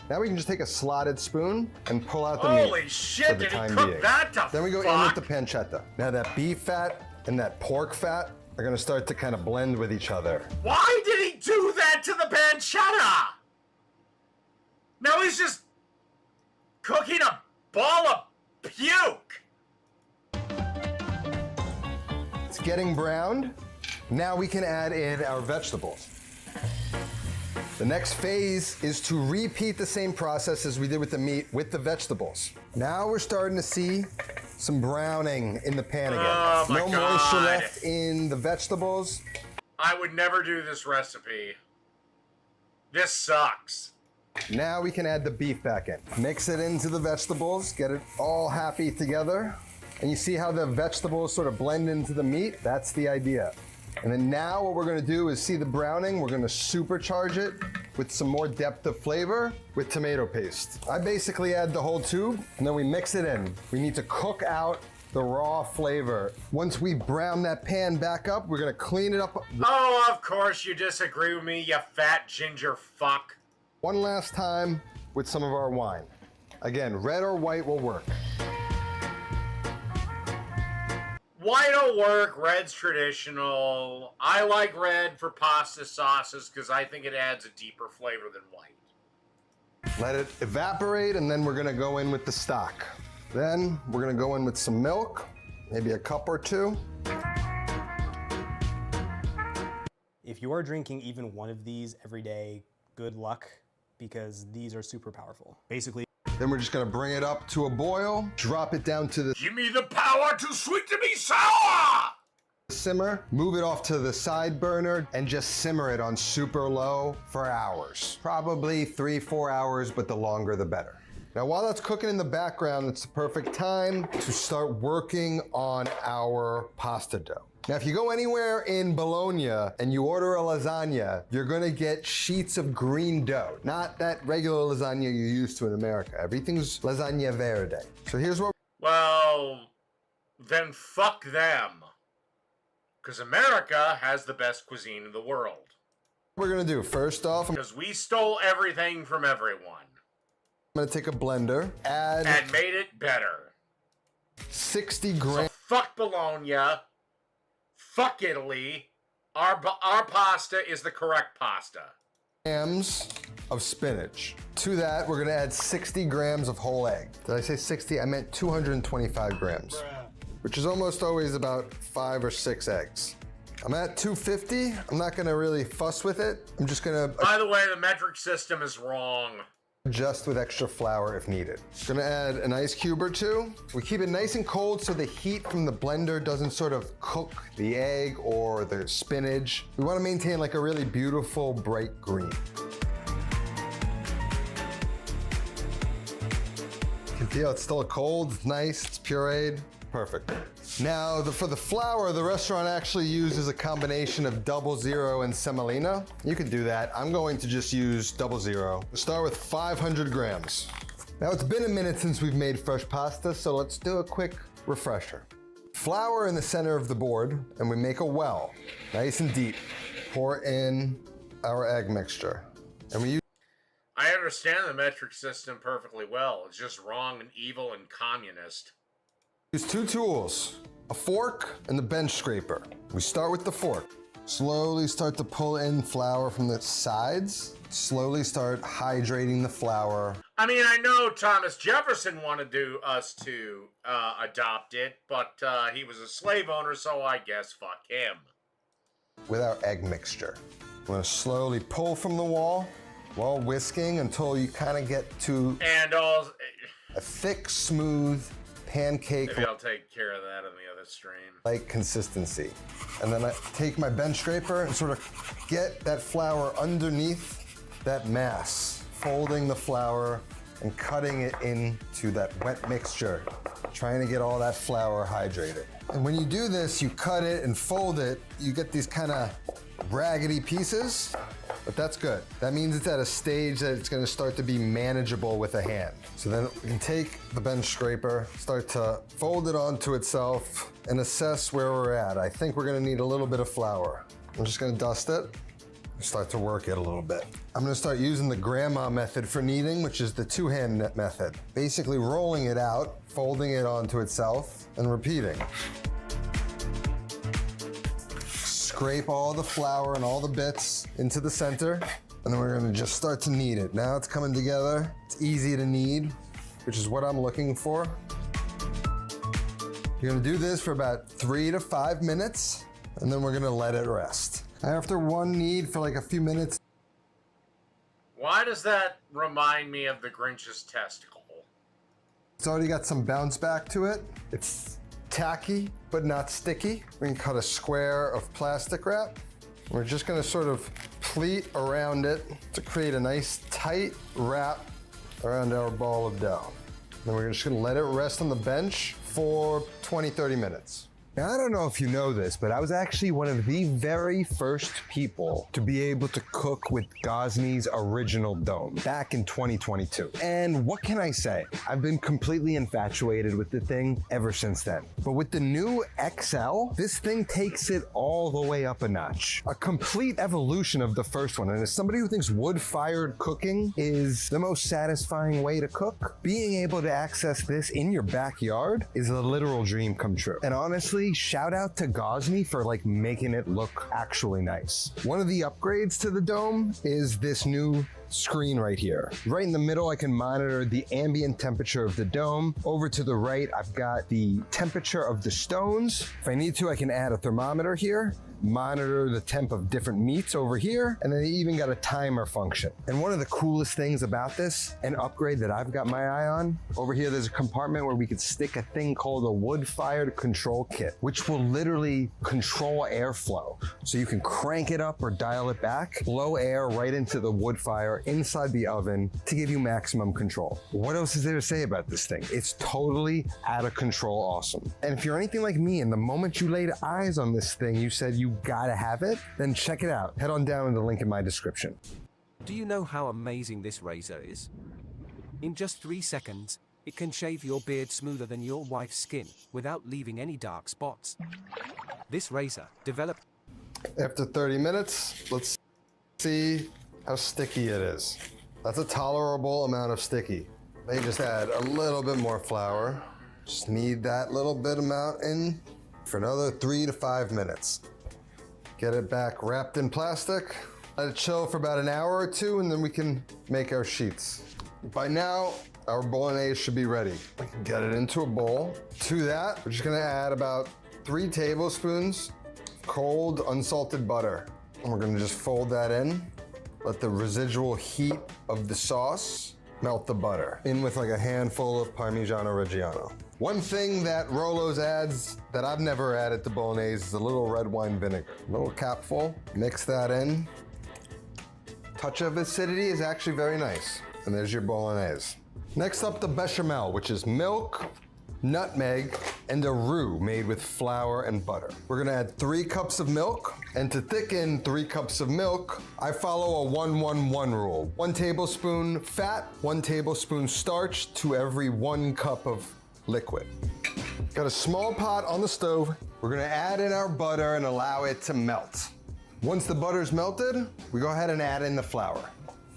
Now we can just take a slotted spoon and pull out the meat. Holy shit, did he cook that to Then we go in with the pancetta. Now that beef fat and that pork fat are gonna start to kind of blend with each other. Why did he do that to the pancetta? Now he's just cooking a ball of puke. It's getting browned. Now we can add in our vegetables. The next phase is to repeat the same process as we did with the meat with the vegetables. Now we're starting to see some browning in the pan again. Oh my no God. moisture left in the vegetables. I would never do this recipe. This sucks. Now we can add the beef back in. Mix it into the vegetables, get it all happy together. And you see how the vegetables sort of blend into the meat? That's the idea. And then now what we're gonna do is see the browning, we're gonna supercharge it with some more depth of flavor with tomato paste. I basically add the whole tube and then we mix it in. We need to cook out the raw flavor. Once we brown that pan back up, we're gonna clean it up. Oh, of course you disagree with me, you fat ginger fuck. One last time with some of our wine. Again, red or white will work. White'll work, red's traditional. I like red for pasta sauces because I think it adds a deeper flavor than white. Let it evaporate, and then we're gonna go in with the stock. Then we're gonna go in with some milk, maybe a cup or two. If you are drinking even one of these every day, good luck, because these are super powerful. Basically, then we're just gonna bring it up to a boil, drop it down to the Give me the power too sweet to be sour! simmer, move it off to the side burner, and just simmer it on super low for hours. Probably 3-4 hours, but the longer the better. Now, while that's cooking in the background, it's the perfect time to start working on our pasta dough. Now, if you go anywhere in Bologna and you order a lasagna, you're gonna get sheets of green dough, not that regular lasagna you're used to in America. Everything's lasagna verde. So here's what. Well, then fuck them. Because America has the best cuisine in the world. We're gonna do first off, Because we stole everything from everyone. I'm gonna take a blender, add And made it better. 60 grams. So fuck Bologna. Fuck Italy. Our pasta is the correct pasta. Of spinach. To that, we're gonna add 60 grams of whole egg. Did I say 60? I meant 225 grams, which is almost always about 5 or 6 eggs. I'm at 250. I'm not gonna really fuss with it. I'm just gonna By the way, the metric system is wrong. adjust with extra flour if needed. Gonna add an ice cube or two. We keep it nice and cold so the heat from the blender doesn't sort of cook the egg or the spinach. We wanna maintain like a really beautiful bright green. You can feel it's still cold, it's nice, it's pureed. Perfect. Now, for the flour, the restaurant actually uses a combination of 00 and semolina. You could do that. I'm going to just use 00. We'll start with 500 grams. Now, it's been a minute since we've made fresh pasta, so let's do a quick refresher. Flour in the center of the board, and we make a well, nice and deep. Pour in our egg mixture. And we use I understand the metric system perfectly well. It's just wrong and evil and communist. Use 2 tools, a fork and the bench scraper. We start with the fork. Slowly start to pull in flour from the sides. Slowly start hydrating the flour. I mean, I know Thomas Jefferson wanted us to adopt it, but he was a slave owner, so I guess fuck him. With our egg mixture. We're gonna slowly pull from the wall while whisking until you kind of get to And all. a thick, smooth pancake Maybe I'll take care of that on the other stream. like consistency. And then I take my bench scraper and sort of get that flour underneath that mass, folding the flour and cutting it into that wet mixture, trying to get all that flour hydrated. And when you do this, you cut it and fold it, you get these kind of raggedy pieces, but that's good. That means it's at a stage that it's gonna start to be manageable with a hand. So then we can take the bench scraper, start to fold it onto itself and assess where we're at. I think we're gonna need a little bit of flour. I'm just gonna dust it, start to work it a little bit. I'm gonna start using the grandma method for kneading, which is the 2-hand method. Basically rolling it out, folding it onto itself, and repeating. Scrape all the flour and all the bits into the center, and then we're gonna just start to knead it. Now it's coming together. It's easy to knead, which is what I'm looking for. You're gonna do this for about 3 to 5 minutes, and then we're gonna let it rest. After one knead for like a few minutes. Why does that remind me of the Grinch's testicle? It's already got some bounce back to it. It's tacky, but not sticky. We can cut a square of plastic wrap. We're just gonna sort of pleat around it to create a nice tight wrap around our ball of dough. Then we're just gonna let it rest on the bench for 20, 30 minutes. Now, I don't know if you know this, but I was actually one of the very first people to be able to cook with Gosney's original dome back in 2022. And what can I say? I've been completely infatuated with the thing ever since then. But with the new XL, this thing takes it all the way up a notch. A complete evolution of the first one. And as somebody who thinks wood-fired cooking is the most satisfying way to cook, being able to access this in your backyard is a literal dream come true. And honestly, shout out to Gosney for like making it look actually nice. One of the upgrades to the dome is this new screen right here. Right in the middle, I can monitor the ambient temperature of the dome. Over to the right, I've got the temperature of the stones. If I need to, I can add a thermometer here, monitor the temp of different meats over here, and then they even got a timer function. And one of the coolest things about this, an upgrade that I've got my eye on, over here there's a compartment where we could stick a thing called a wood-fired control kit, which will literally control airflow. So you can crank it up or dial it back, blow air right into the wood fire inside the oven to give you maximum control. What else is there to say about this thing? It's totally out of control awesome. And if you're anything like me, and the moment you laid eyes on this thing, you said you gotta have it, then check it out. Head on down to the link in my description. Do you know how amazing this razor is? In just 3 seconds, it can shave your beard smoother than your wife's skin without leaving any dark spots. This razor developed... After 30 minutes, let's see how sticky it is. That's a tolerable amount of sticky. They just add a little bit more flour. Just need that little bit amount in for another 3 to 5 minutes. Get it back wrapped in plastic. Let it chill for about an hour or two, and then we can make our sheets. By now, our bolognese should be ready. We can get it into a bowl. To that, we're just gonna add about 3 tablespoons of cold, unsalted butter. And we're gonna just fold that in. Let the residual heat of the sauce melt the butter. In with like a handful of Parmigiano Reggiano. One thing that Rolo's adds that I've never added to bolognese is a little red wine vinegar. A little capful, mix that in. Touch of acidity is actually very nice. And there's your bolognese. Next up, the bechamel, which is milk, nutmeg, and a roux made with flour and butter. We're gonna add 3 cups of milk, and to thicken 3 cups of milk, I follow a 1-1-1 rule. 1 tablespoon fat, 1 tablespoon starch to every 1 cup of liquid. Got a small pot on the stove. We're gonna add in our butter and allow it to melt. Once the butter's melted, we go ahead and add in the flour.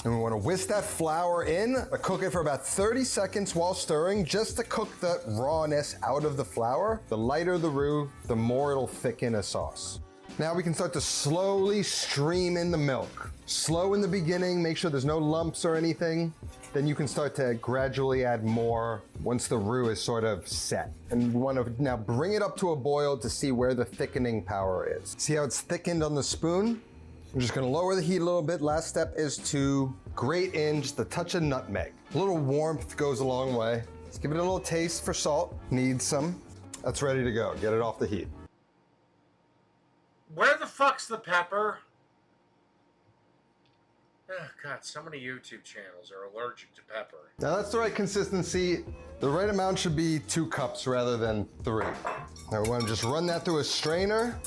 And we want to whisk that flour in, cook it for about 30 seconds while stirring, just to cook the rawness out of the flour. The lighter the roux, the more it'll thicken a sauce. Now we can start to slowly stream in the milk. Slow in the beginning, make sure there's no lumps or anything. Then you can start to gradually add more once the roux is sort of set. And we want to now bring it up to a boil to see where the thickening power is. See how it's thickened on the spoon? I'm just gonna lower the heat a little bit. Last step is to grate in just a touch of nutmeg. A little warmth goes a long way. Let's give it a little taste for salt. Needs some. That's ready to go. Get it off the heat. Where the fuck's the pepper? Oh, God, so many YouTube channels are allergic to pepper. Now that's the right consistency. The right amount should be 2 cups rather than 3. Now we want to just run that through a strainer.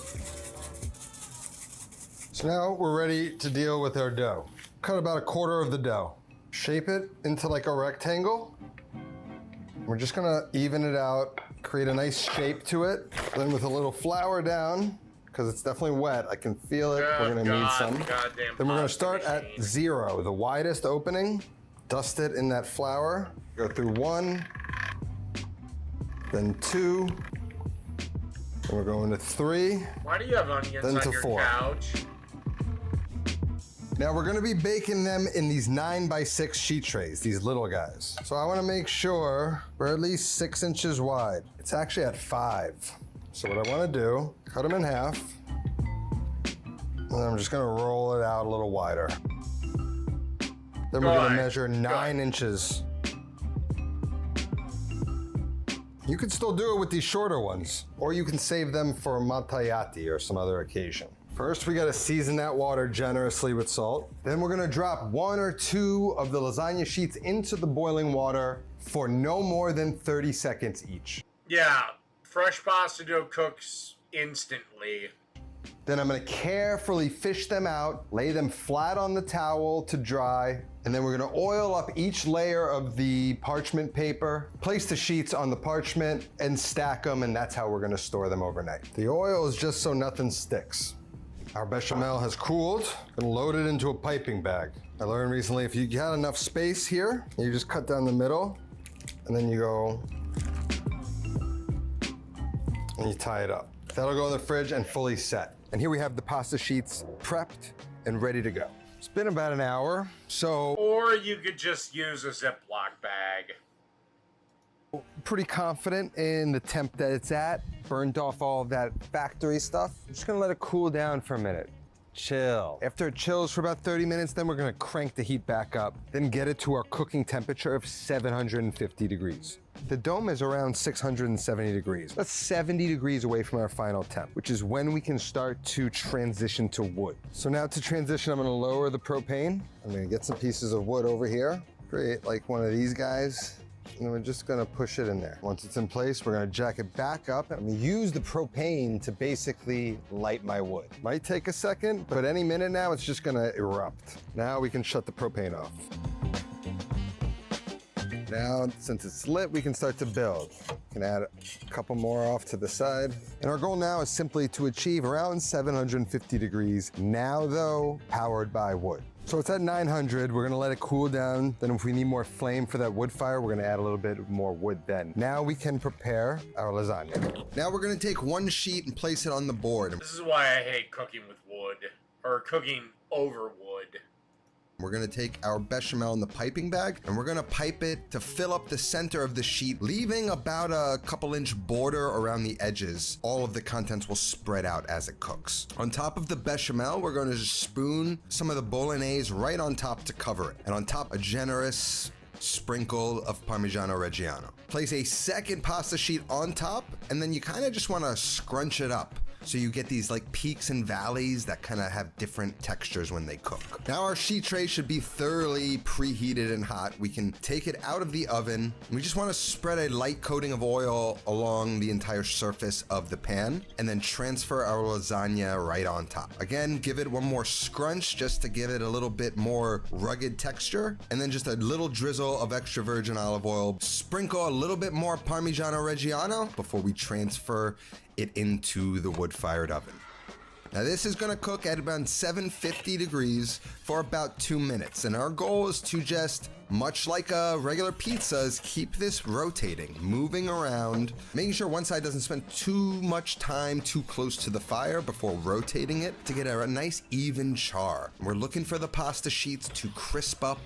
So now we're ready to deal with our dough. Cut about 1/4 of the dough. Shape it into like a rectangle. We're just gonna even it out, create a nice shape to it. Then with a little flour down, because it's definitely wet, I can feel it. We're gonna need some. Then we're gonna start at 0, the widest opening. Dust it in that flour. Go through 1, then 2, and we're going to 3. Why do you have onions then on to your 4. couch? Now we're gonna be baking them in these 9x6 sheet trays, these little guys. So I wanna make sure we're at least 6 inches wide. It's actually at 5. So what I wanna do, cut them in half, and then I'm just gonna roll it out a little wider. Then we're gonna measure 9 inches. You could still do it with these shorter ones, or you can save them for matayati or some other occasion. First, we gotta season that water generously with salt. Then we're gonna drop 1 or 2 of the lasagna sheets into the boiling water for no more than 30 seconds each. Yeah, fresh pasta dough cooks instantly. Then I'm gonna carefully fish them out, lay them flat on the towel to dry, and then we're gonna oil up each layer of the parchment paper, place the sheets on the parchment, and stack them, and that's how we're gonna store them overnight. The oil is just so nothing sticks. Our bechamel has cooled and loaded into a piping bag. I learned recently if you got enough space here, you just cut down the middle, and then you go, and you tie it up. That'll go in the fridge and fully set. And here we have the pasta sheets prepped and ready to go. It's been about an hour, so... Or you could just use a Ziploc bag. Pretty confident in the temp that it's at. Burned off all of that factory stuff. I'm just gonna let it cool down for a minute. Chill. After it chills for about 30 minutes, then we're gonna crank the heat back up, then get it to our cooking temperature of 750 degrees. The dome is around 670 degrees. That's 70 degrees away from our final temp, which is when we can start to transition to wood. So now to transition, I'm gonna lower the propane. I'm gonna get some pieces of wood over here, create like one of these guys, and we're just gonna push it in there. Once it's in place, we're gonna jack it back up. I'm gonna use the propane to basically light my wood. Might take a second, but any minute now, it's just gonna erupt. Now we can shut the propane off. Now, since it's lit, we can start to build. We can add a couple more off to the side. And our goal now is simply to achieve around 750 degrees, now though, powered by wood. So it's at 900, we're gonna let it cool down. Then if we need more flame for that wood fire, we're gonna add a little bit more wood then. Now we can prepare our lasagna. Now we're gonna take one sheet and place it on the board. This is why I hate cooking with wood, or cooking over wood. We're gonna take our bechamel in the piping bag and we're gonna pipe it to fill up the center of the sheet, leaving about a couple-inch border around the edges. All of the contents will spread out as it cooks. On top of the bechamel, we're gonna just spoon some of the bolognese right on top to cover it. And on top, a generous sprinkle of Parmigiano Reggiano. Place a second pasta sheet on top, and then you kind of just wanna scrunch it up. So you get these like peaks and valleys that kind of have different textures when they cook. Now our sheet tray should be thoroughly preheated and hot. We can take it out of the oven. We just want to spread a light coating of oil along the entire surface of the pan and then transfer our lasagna right on top. Again, give it one more scrunch just to give it a little bit more rugged texture, and then just a little drizzle of extra virgin olive oil. Sprinkle a little bit more Parmigiano Reggiano before we transfer it into the wood-fired oven. Now this is gonna cook at about 750 degrees for about 2 minutes. And our goal is to just, much like a regular pizza, is keep this rotating, moving around, making sure one side doesn't spend too much time too close to the fire before rotating it to get a nice even char. We're looking for the pasta sheets to crisp up,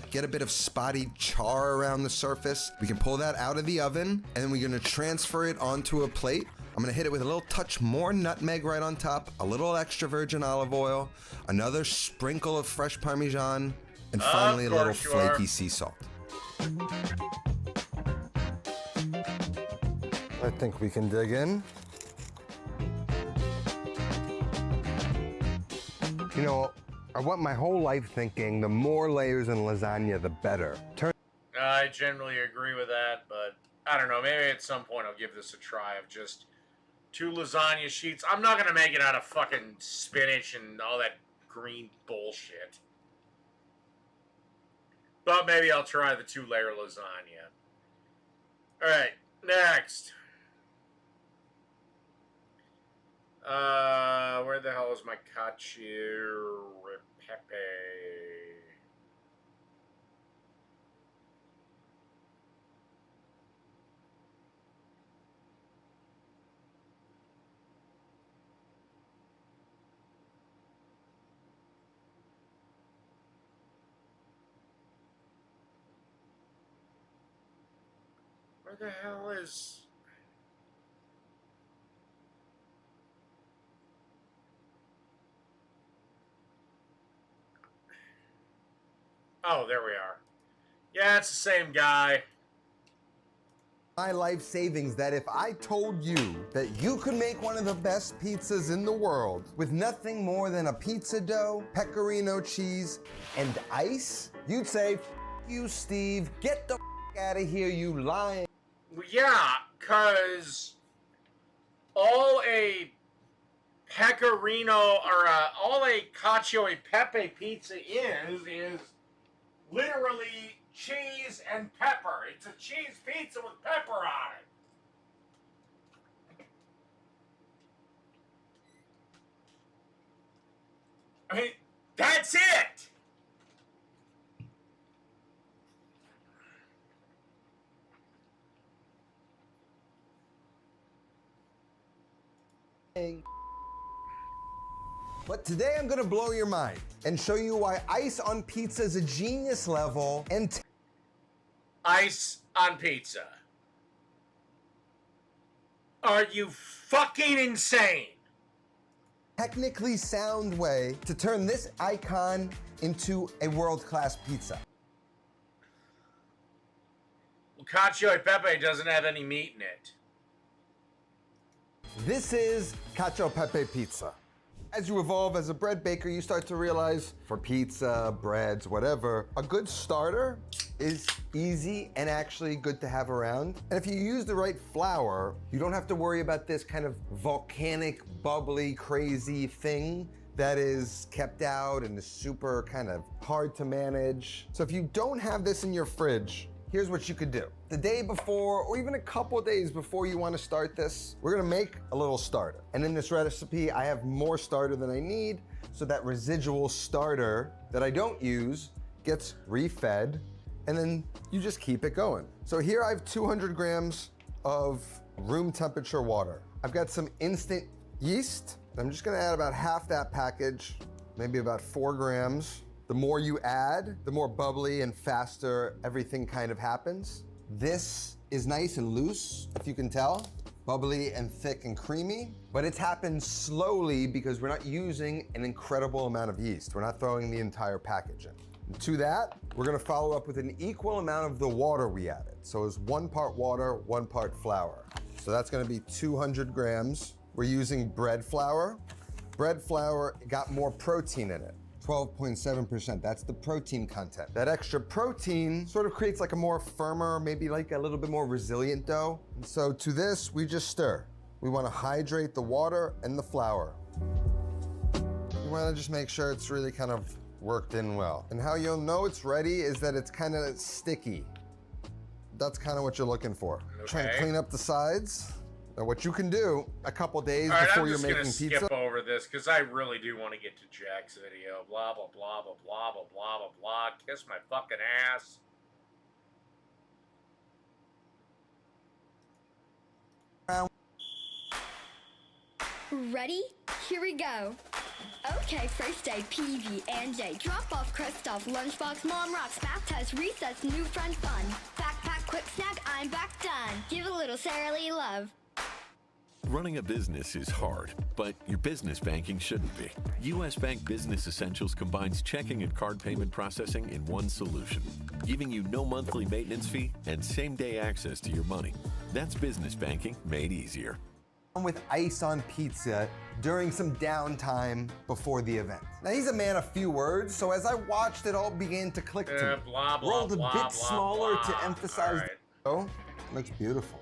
get a bit of spotty char around the surface. We can pull that out of the oven, and then we're gonna transfer it onto a plate. I'm gonna hit it with a little touch more nutmeg right on top, a little extra virgin olive oil, another sprinkle of fresh Parmesan, and finally a little flaky sea salt. I think we can dig in. You know, I went my whole life thinking the more layers in lasagna, the better. I generally agree with that, but I don't know, maybe at some point I'll give this a try of just 2 lasagna sheets. I'm not gonna make it out of fucking spinach and all that green bullshit. But maybe I'll try the 2-layer lasagna. Alright, next. Where the hell is my Cacio Pepe? Where the hell is... Oh, there we are. Yeah, it's the same guy. My life savings that if I told you that you could make one of the best pizzas in the world with nothing more than a pizza dough, pecorino cheese, and ice, you'd say, "F you, Steve, get the f out of here, you lying." Well, yeah, because all a pecorino or all a Cacio e Pepe pizza is literally cheese and pepper. It's a cheese pizza with pepper on it. I mean, that's it. But today I'm gonna blow your mind and show you why ice on pizza is a genius level and Ice on pizza. Are you fucking insane? technically sound way to turn this icon into a world-class pizza. Well, Cacio e Pepe doesn't have any meat in it. This is Cacio e Pepe pizza. As you evolve as a bread baker, you start to realize for pizza, breads, whatever, a good starter is easy and actually good to have around. And if you use the right flour, you don't have to worry about this kind of volcanic, bubbly, crazy thing that is kept out and is super kind of hard to manage. So if you don't have this in your fridge, here's what you could do. The day before, or even a couple of days before you want to start this, we're gonna make a little starter. And in this recipe, I have more starter than I need, so that residual starter that I don't use gets refed, and then you just keep it going. So here I have 200 grams of room temperature water. I've got some instant yeast. I'm just gonna add about half that package, maybe about 4 grams. The more you add, the more bubbly and faster everything kind of happens. This is nice and loose, if you can tell. Bubbly and thick and creamy, but it's happened slowly because we're not using an incredible amount of yeast. We're not throwing the entire package in. And to that, we're gonna follow up with an equal amount of the water we added. So it's 1 part water, 1 part flour. So that's gonna be 200 grams. We're using bread flour. Bread flour got more protein in it. 12.7%, that's the protein content. That extra protein sort of creates like a more firmer, maybe like a little bit more resilient dough. And so to this, we just stir. We wanna hydrate the water and the flour. You wanna just make sure it's really kind of worked in well. And how you'll know it's ready is that it's kind of sticky. That's kind of what you're looking for. Okay. Try and clean up the sides. Now what you can do a couple days before you're making pizza. I'm just gonna skip over this because I really do want to get to Jack's video. Blah blah blah blah blah blah blah blah blah. Kiss my fucking ass. Ready? Here we go. Okay, first day, PV and J. Drop off, Kristoff, lunchbox, mom rocks, math test, recess, new friend fun. Backpack, quick snack, I'm back done. Give a little Sara Lee love. Running a business is hard, but your business banking shouldn't be. U.S. Bank Business Essentials combines checking and card payment processing in one solution, giving you no monthly maintenance fee and same-day access to your money. That's business banking made easier. With ice on pizza during some downtime before the event. Now he's a man of few words, so as I watched, it all began to click to me. Blah, blah, rolled a blah, bit blah, smaller blah. to emphasize Right. the dough. Looks beautiful.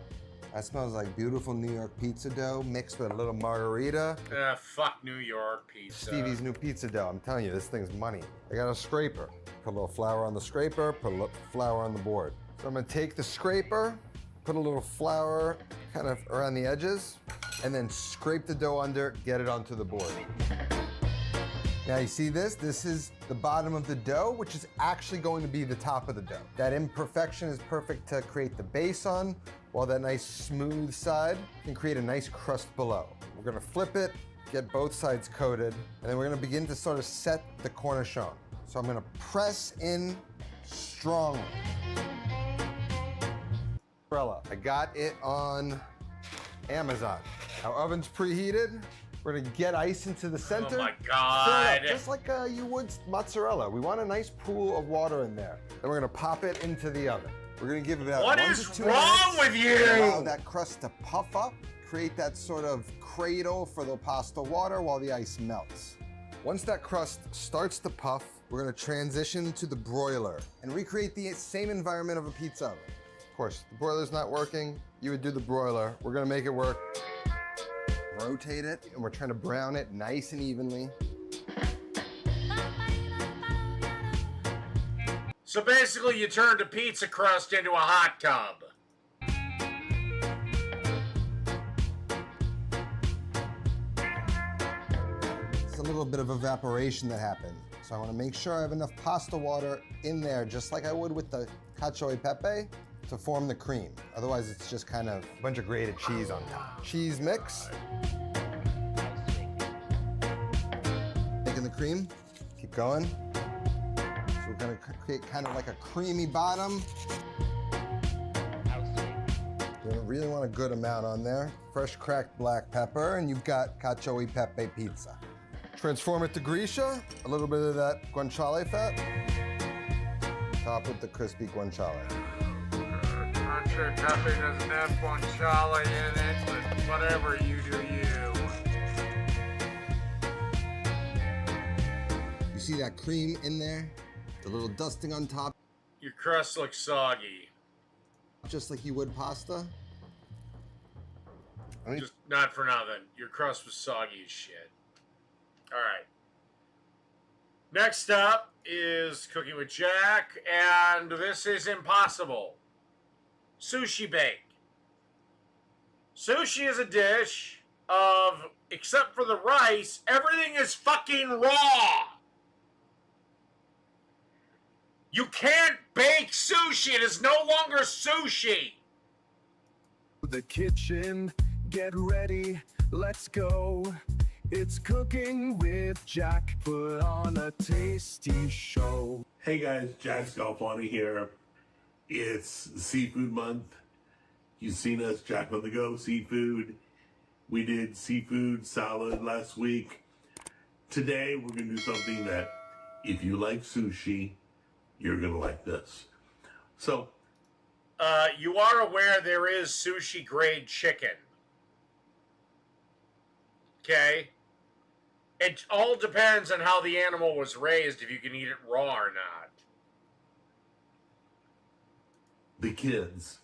That smells like beautiful New York pizza dough mixed with a little margarita. Fuck New York pizza. Stevie's new pizza dough. I'm telling you, this thing's money. I got a scraper. Put a little flour on the scraper, put a little flour on the board. So I'm gonna take the scraper, put a little flour kind of around the edges, and then scrape the dough under, get it onto the board. Now you see this? This is the bottom of the dough, which is actually going to be the top of the dough. That imperfection is perfect to create the base on, while that nice smooth side can create a nice crust below. We're gonna flip it, get both sides coated, and then we're gonna begin to sort of set the cornichon. So I'm gonna press in strongly. I got it on Amazon. Our oven's preheated. We're gonna get ice into the center. Oh my Fill it God. up, just like you would mozzarella. We want a nice pool of water in there. Then we're gonna pop it into the oven. We're gonna give it about What 1 is to 2 wrong minutes. with you? Allow that crust to puff up, create that sort of cradle for the pasta water while the ice melts. Once that crust starts to puff, we're gonna transition to the broiler and recreate the same environment of a pizza oven. Of course, the broiler's not working. You would do the broiler. We're gonna make it work. rotate it, and we're trying to brown it nice and evenly. So basically, you turned a pizza crust into a hot tub. It's a little bit of evaporation that happened. So I want to make sure I have enough pasta water in there, just like I would with the Cacio e Pepe, to form the cream. Otherwise, it's just kind of a bunch of grated cheese on top. Cheese mix. Making the cream. Keep going. So we're gonna create kind of like a creamy bottom. You really want a good amount on there. Fresh cracked black pepper, and you've got Cacio e Pepe pizza. Transform it to Grisha, a little bit of that guanciale fat. Top with the crispy guanciale. Cacio e Pepe doesn't have guanciale in it, but whatever, you do you. You see that cream in there? The little dusting on top. Your crust looks soggy. Just like you would pasta. Just not for nothing. Your crust was soggy as shit. All right. Next up is Cooking with Jack, and this is impossible. Sushi bake. Sushi is a dish of, except for the rice, everything is fucking raw. You can't bake sushi. It is no longer sushi. The kitchen, get ready, let's go. It's Cooking with Jack, put on a tasty show. Hey guys, Jack Scalfani here. It's Seafood Month. You've seen us, Jack on the Go Seafood. We did seafood salad last week. Today we're gonna do something that, if you like sushi, you're gonna like this. So, you are aware there is sushi grade chicken. Okay? It all depends on how the animal was raised, if you can eat it raw or not. the kids,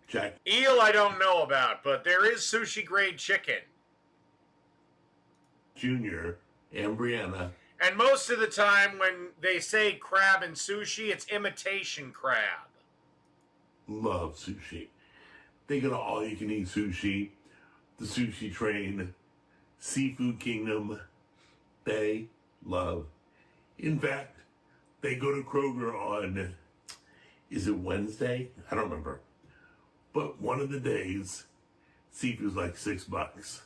Jack. Eel I don't know about, but there is sushi grade chicken. Junior and Brianna. And most of the time when they say crab and sushi, it's imitation crab. Love sushi. They go to All You Can Eat Sushi, the Sushi Train, Seafood Kingdom. They love. In fact, they go to Kroger on, is it Wednesday? I don't remember. But one of the days, seafood's like $6.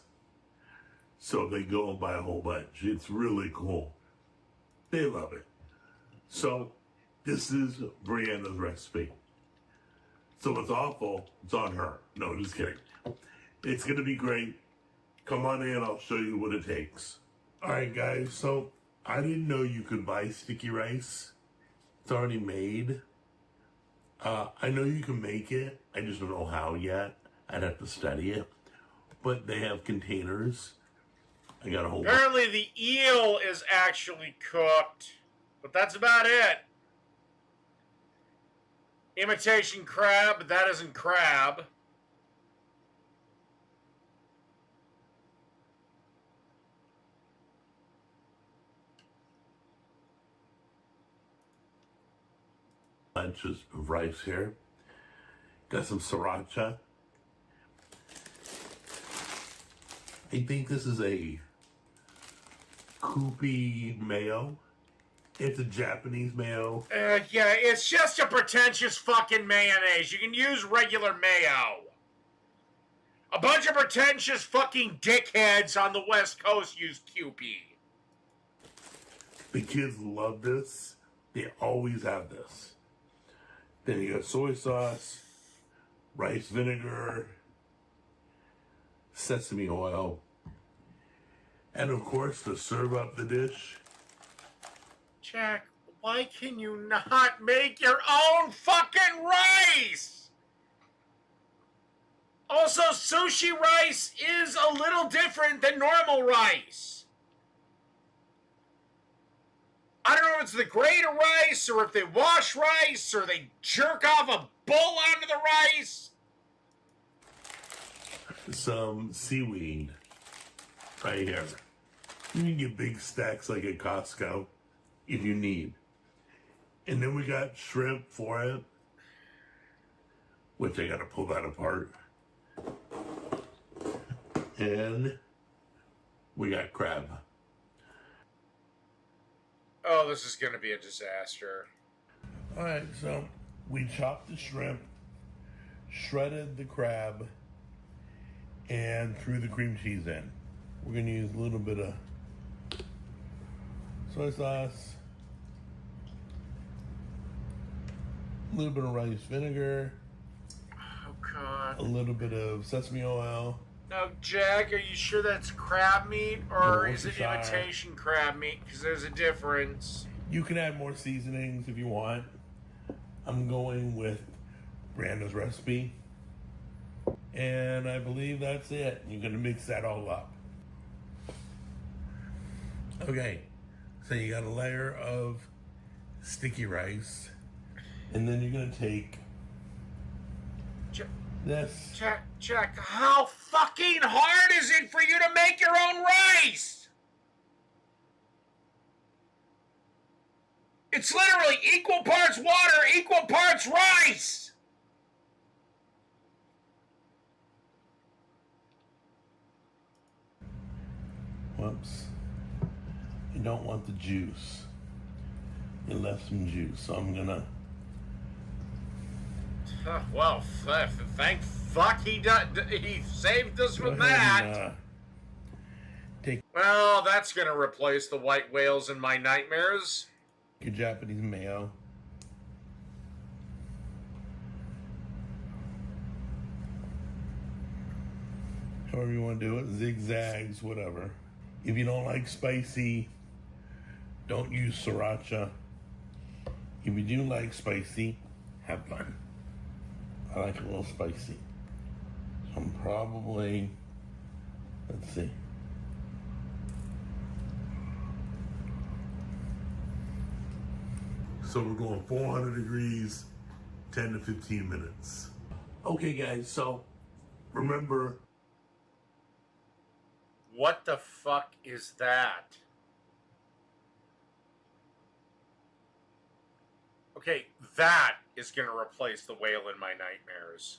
So they go and buy a whole bunch. It's really cool. They love it. So this is Brianna's recipe. So it's awful, it's on her. No, just kidding. It's gonna be great. Come on in, I'll show you what it takes. All right, guys, so I didn't know you could buy sticky rice. It's already made. I know you can make it. I just don't know how yet. I'd have to study it. But they have containers. I got a whole Apparently the eel is actually cooked, but that's about it. Imitation crab, but that isn't crab. bunches of rice here. Got some sriracha. I think this is a Koopy mayo. It's a Japanese mayo. Yeah, it's just a pretentious fucking mayonnaise. You can use regular mayo. A bunch of pretentious fucking dickheads on the West Coast use Koopy. The kids love this. They always have this. Then you got soy sauce, rice vinegar, sesame oil, and of course to serve up the dish. Jack, why can you not make your own fucking rice? Also, sushi rice is a little different than normal rice. I don't know if it's the grade of rice, or if they wash rice, or they jerk off a bull onto the rice. Some seaweed. right here. You can get big stacks like at Costco if you need. And then we got shrimp for it, which I gotta pull that apart. And we got crab. Oh, this is gonna be a disaster. Alright, so we chopped the shrimp, shredded the crab, and threw the cream cheese in. We're gonna use a little bit of soy sauce, a little bit of rice vinegar, Oh, God. a little bit of sesame oil. Now, Jack, are you sure that's crab meat or is it Worcestershire. imitation crab meat? Because there's a difference. You can add more seasonings if you want. I'm going with Brando's recipe. And I believe that's it. You're gonna mix that all up. Okay, so you got a layer of sticky rice. And then you're gonna take this. Jack, how fucking hard is it for you to make your own rice? It's literally equal parts water, equal parts rice. Whoops. You don't want the juice. You left some juice, so I'm gonna. Well, thank fuck he saved us from that. Well, that's gonna replace the white whales in my nightmares. Your Japanese mayo. However you want to do it, zigzags, whatever. If you don't like spicy, don't use sriracha. If you do like spicy, have fun. I like a little spicy. So I'm probably, let's see. So we're going 400 degrees, 10 to 15 minutes. Okay, guys, so remember. What the fuck is that? Okay, that is gonna replace the whale in my nightmares.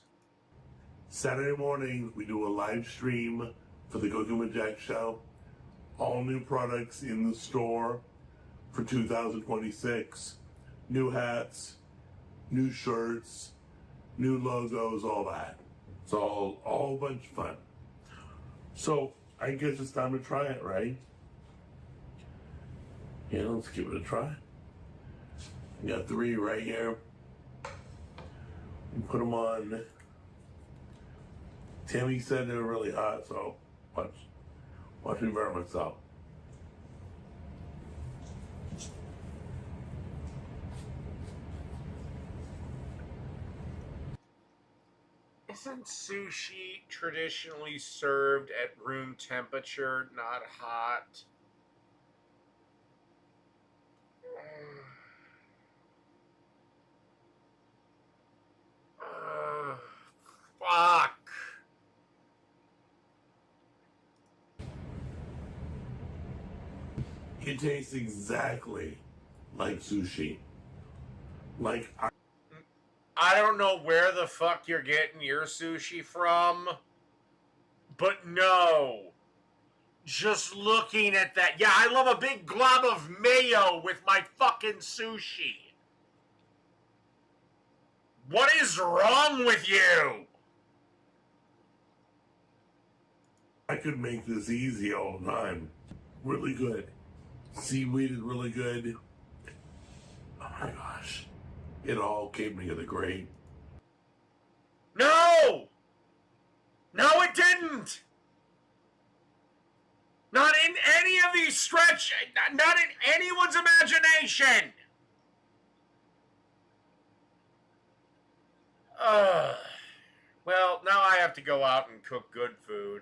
Saturday morning, we do a live stream for the Cooking with Jack show. All new products in the store for 2026. New hats, new shirts, new logos, all that. It's all a bunch of fun. So I guess it's time to try it, right? Yeah, let's give it a try. We got 3 right here. We put them on. Tammy said they were really hot, so watch me burn myself. Isn't sushi traditionally served at room temperature, not hot? Fuck. It tastes exactly like sushi. Like I don't know where the fuck you're getting your sushi from, but no. Just looking at that. Yeah, I love a big glob of mayo with my fucking sushi. What is wrong with you? I could make this easy all the time. Really good. Seaweed is really good. Oh my gosh. It all came together great. No! No, it didn't! Not in any of these stretch, not in anyone's imagination! Well, now I have to go out and cook good food.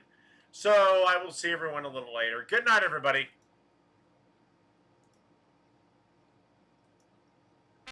So I will see everyone a little later. Good night, everybody.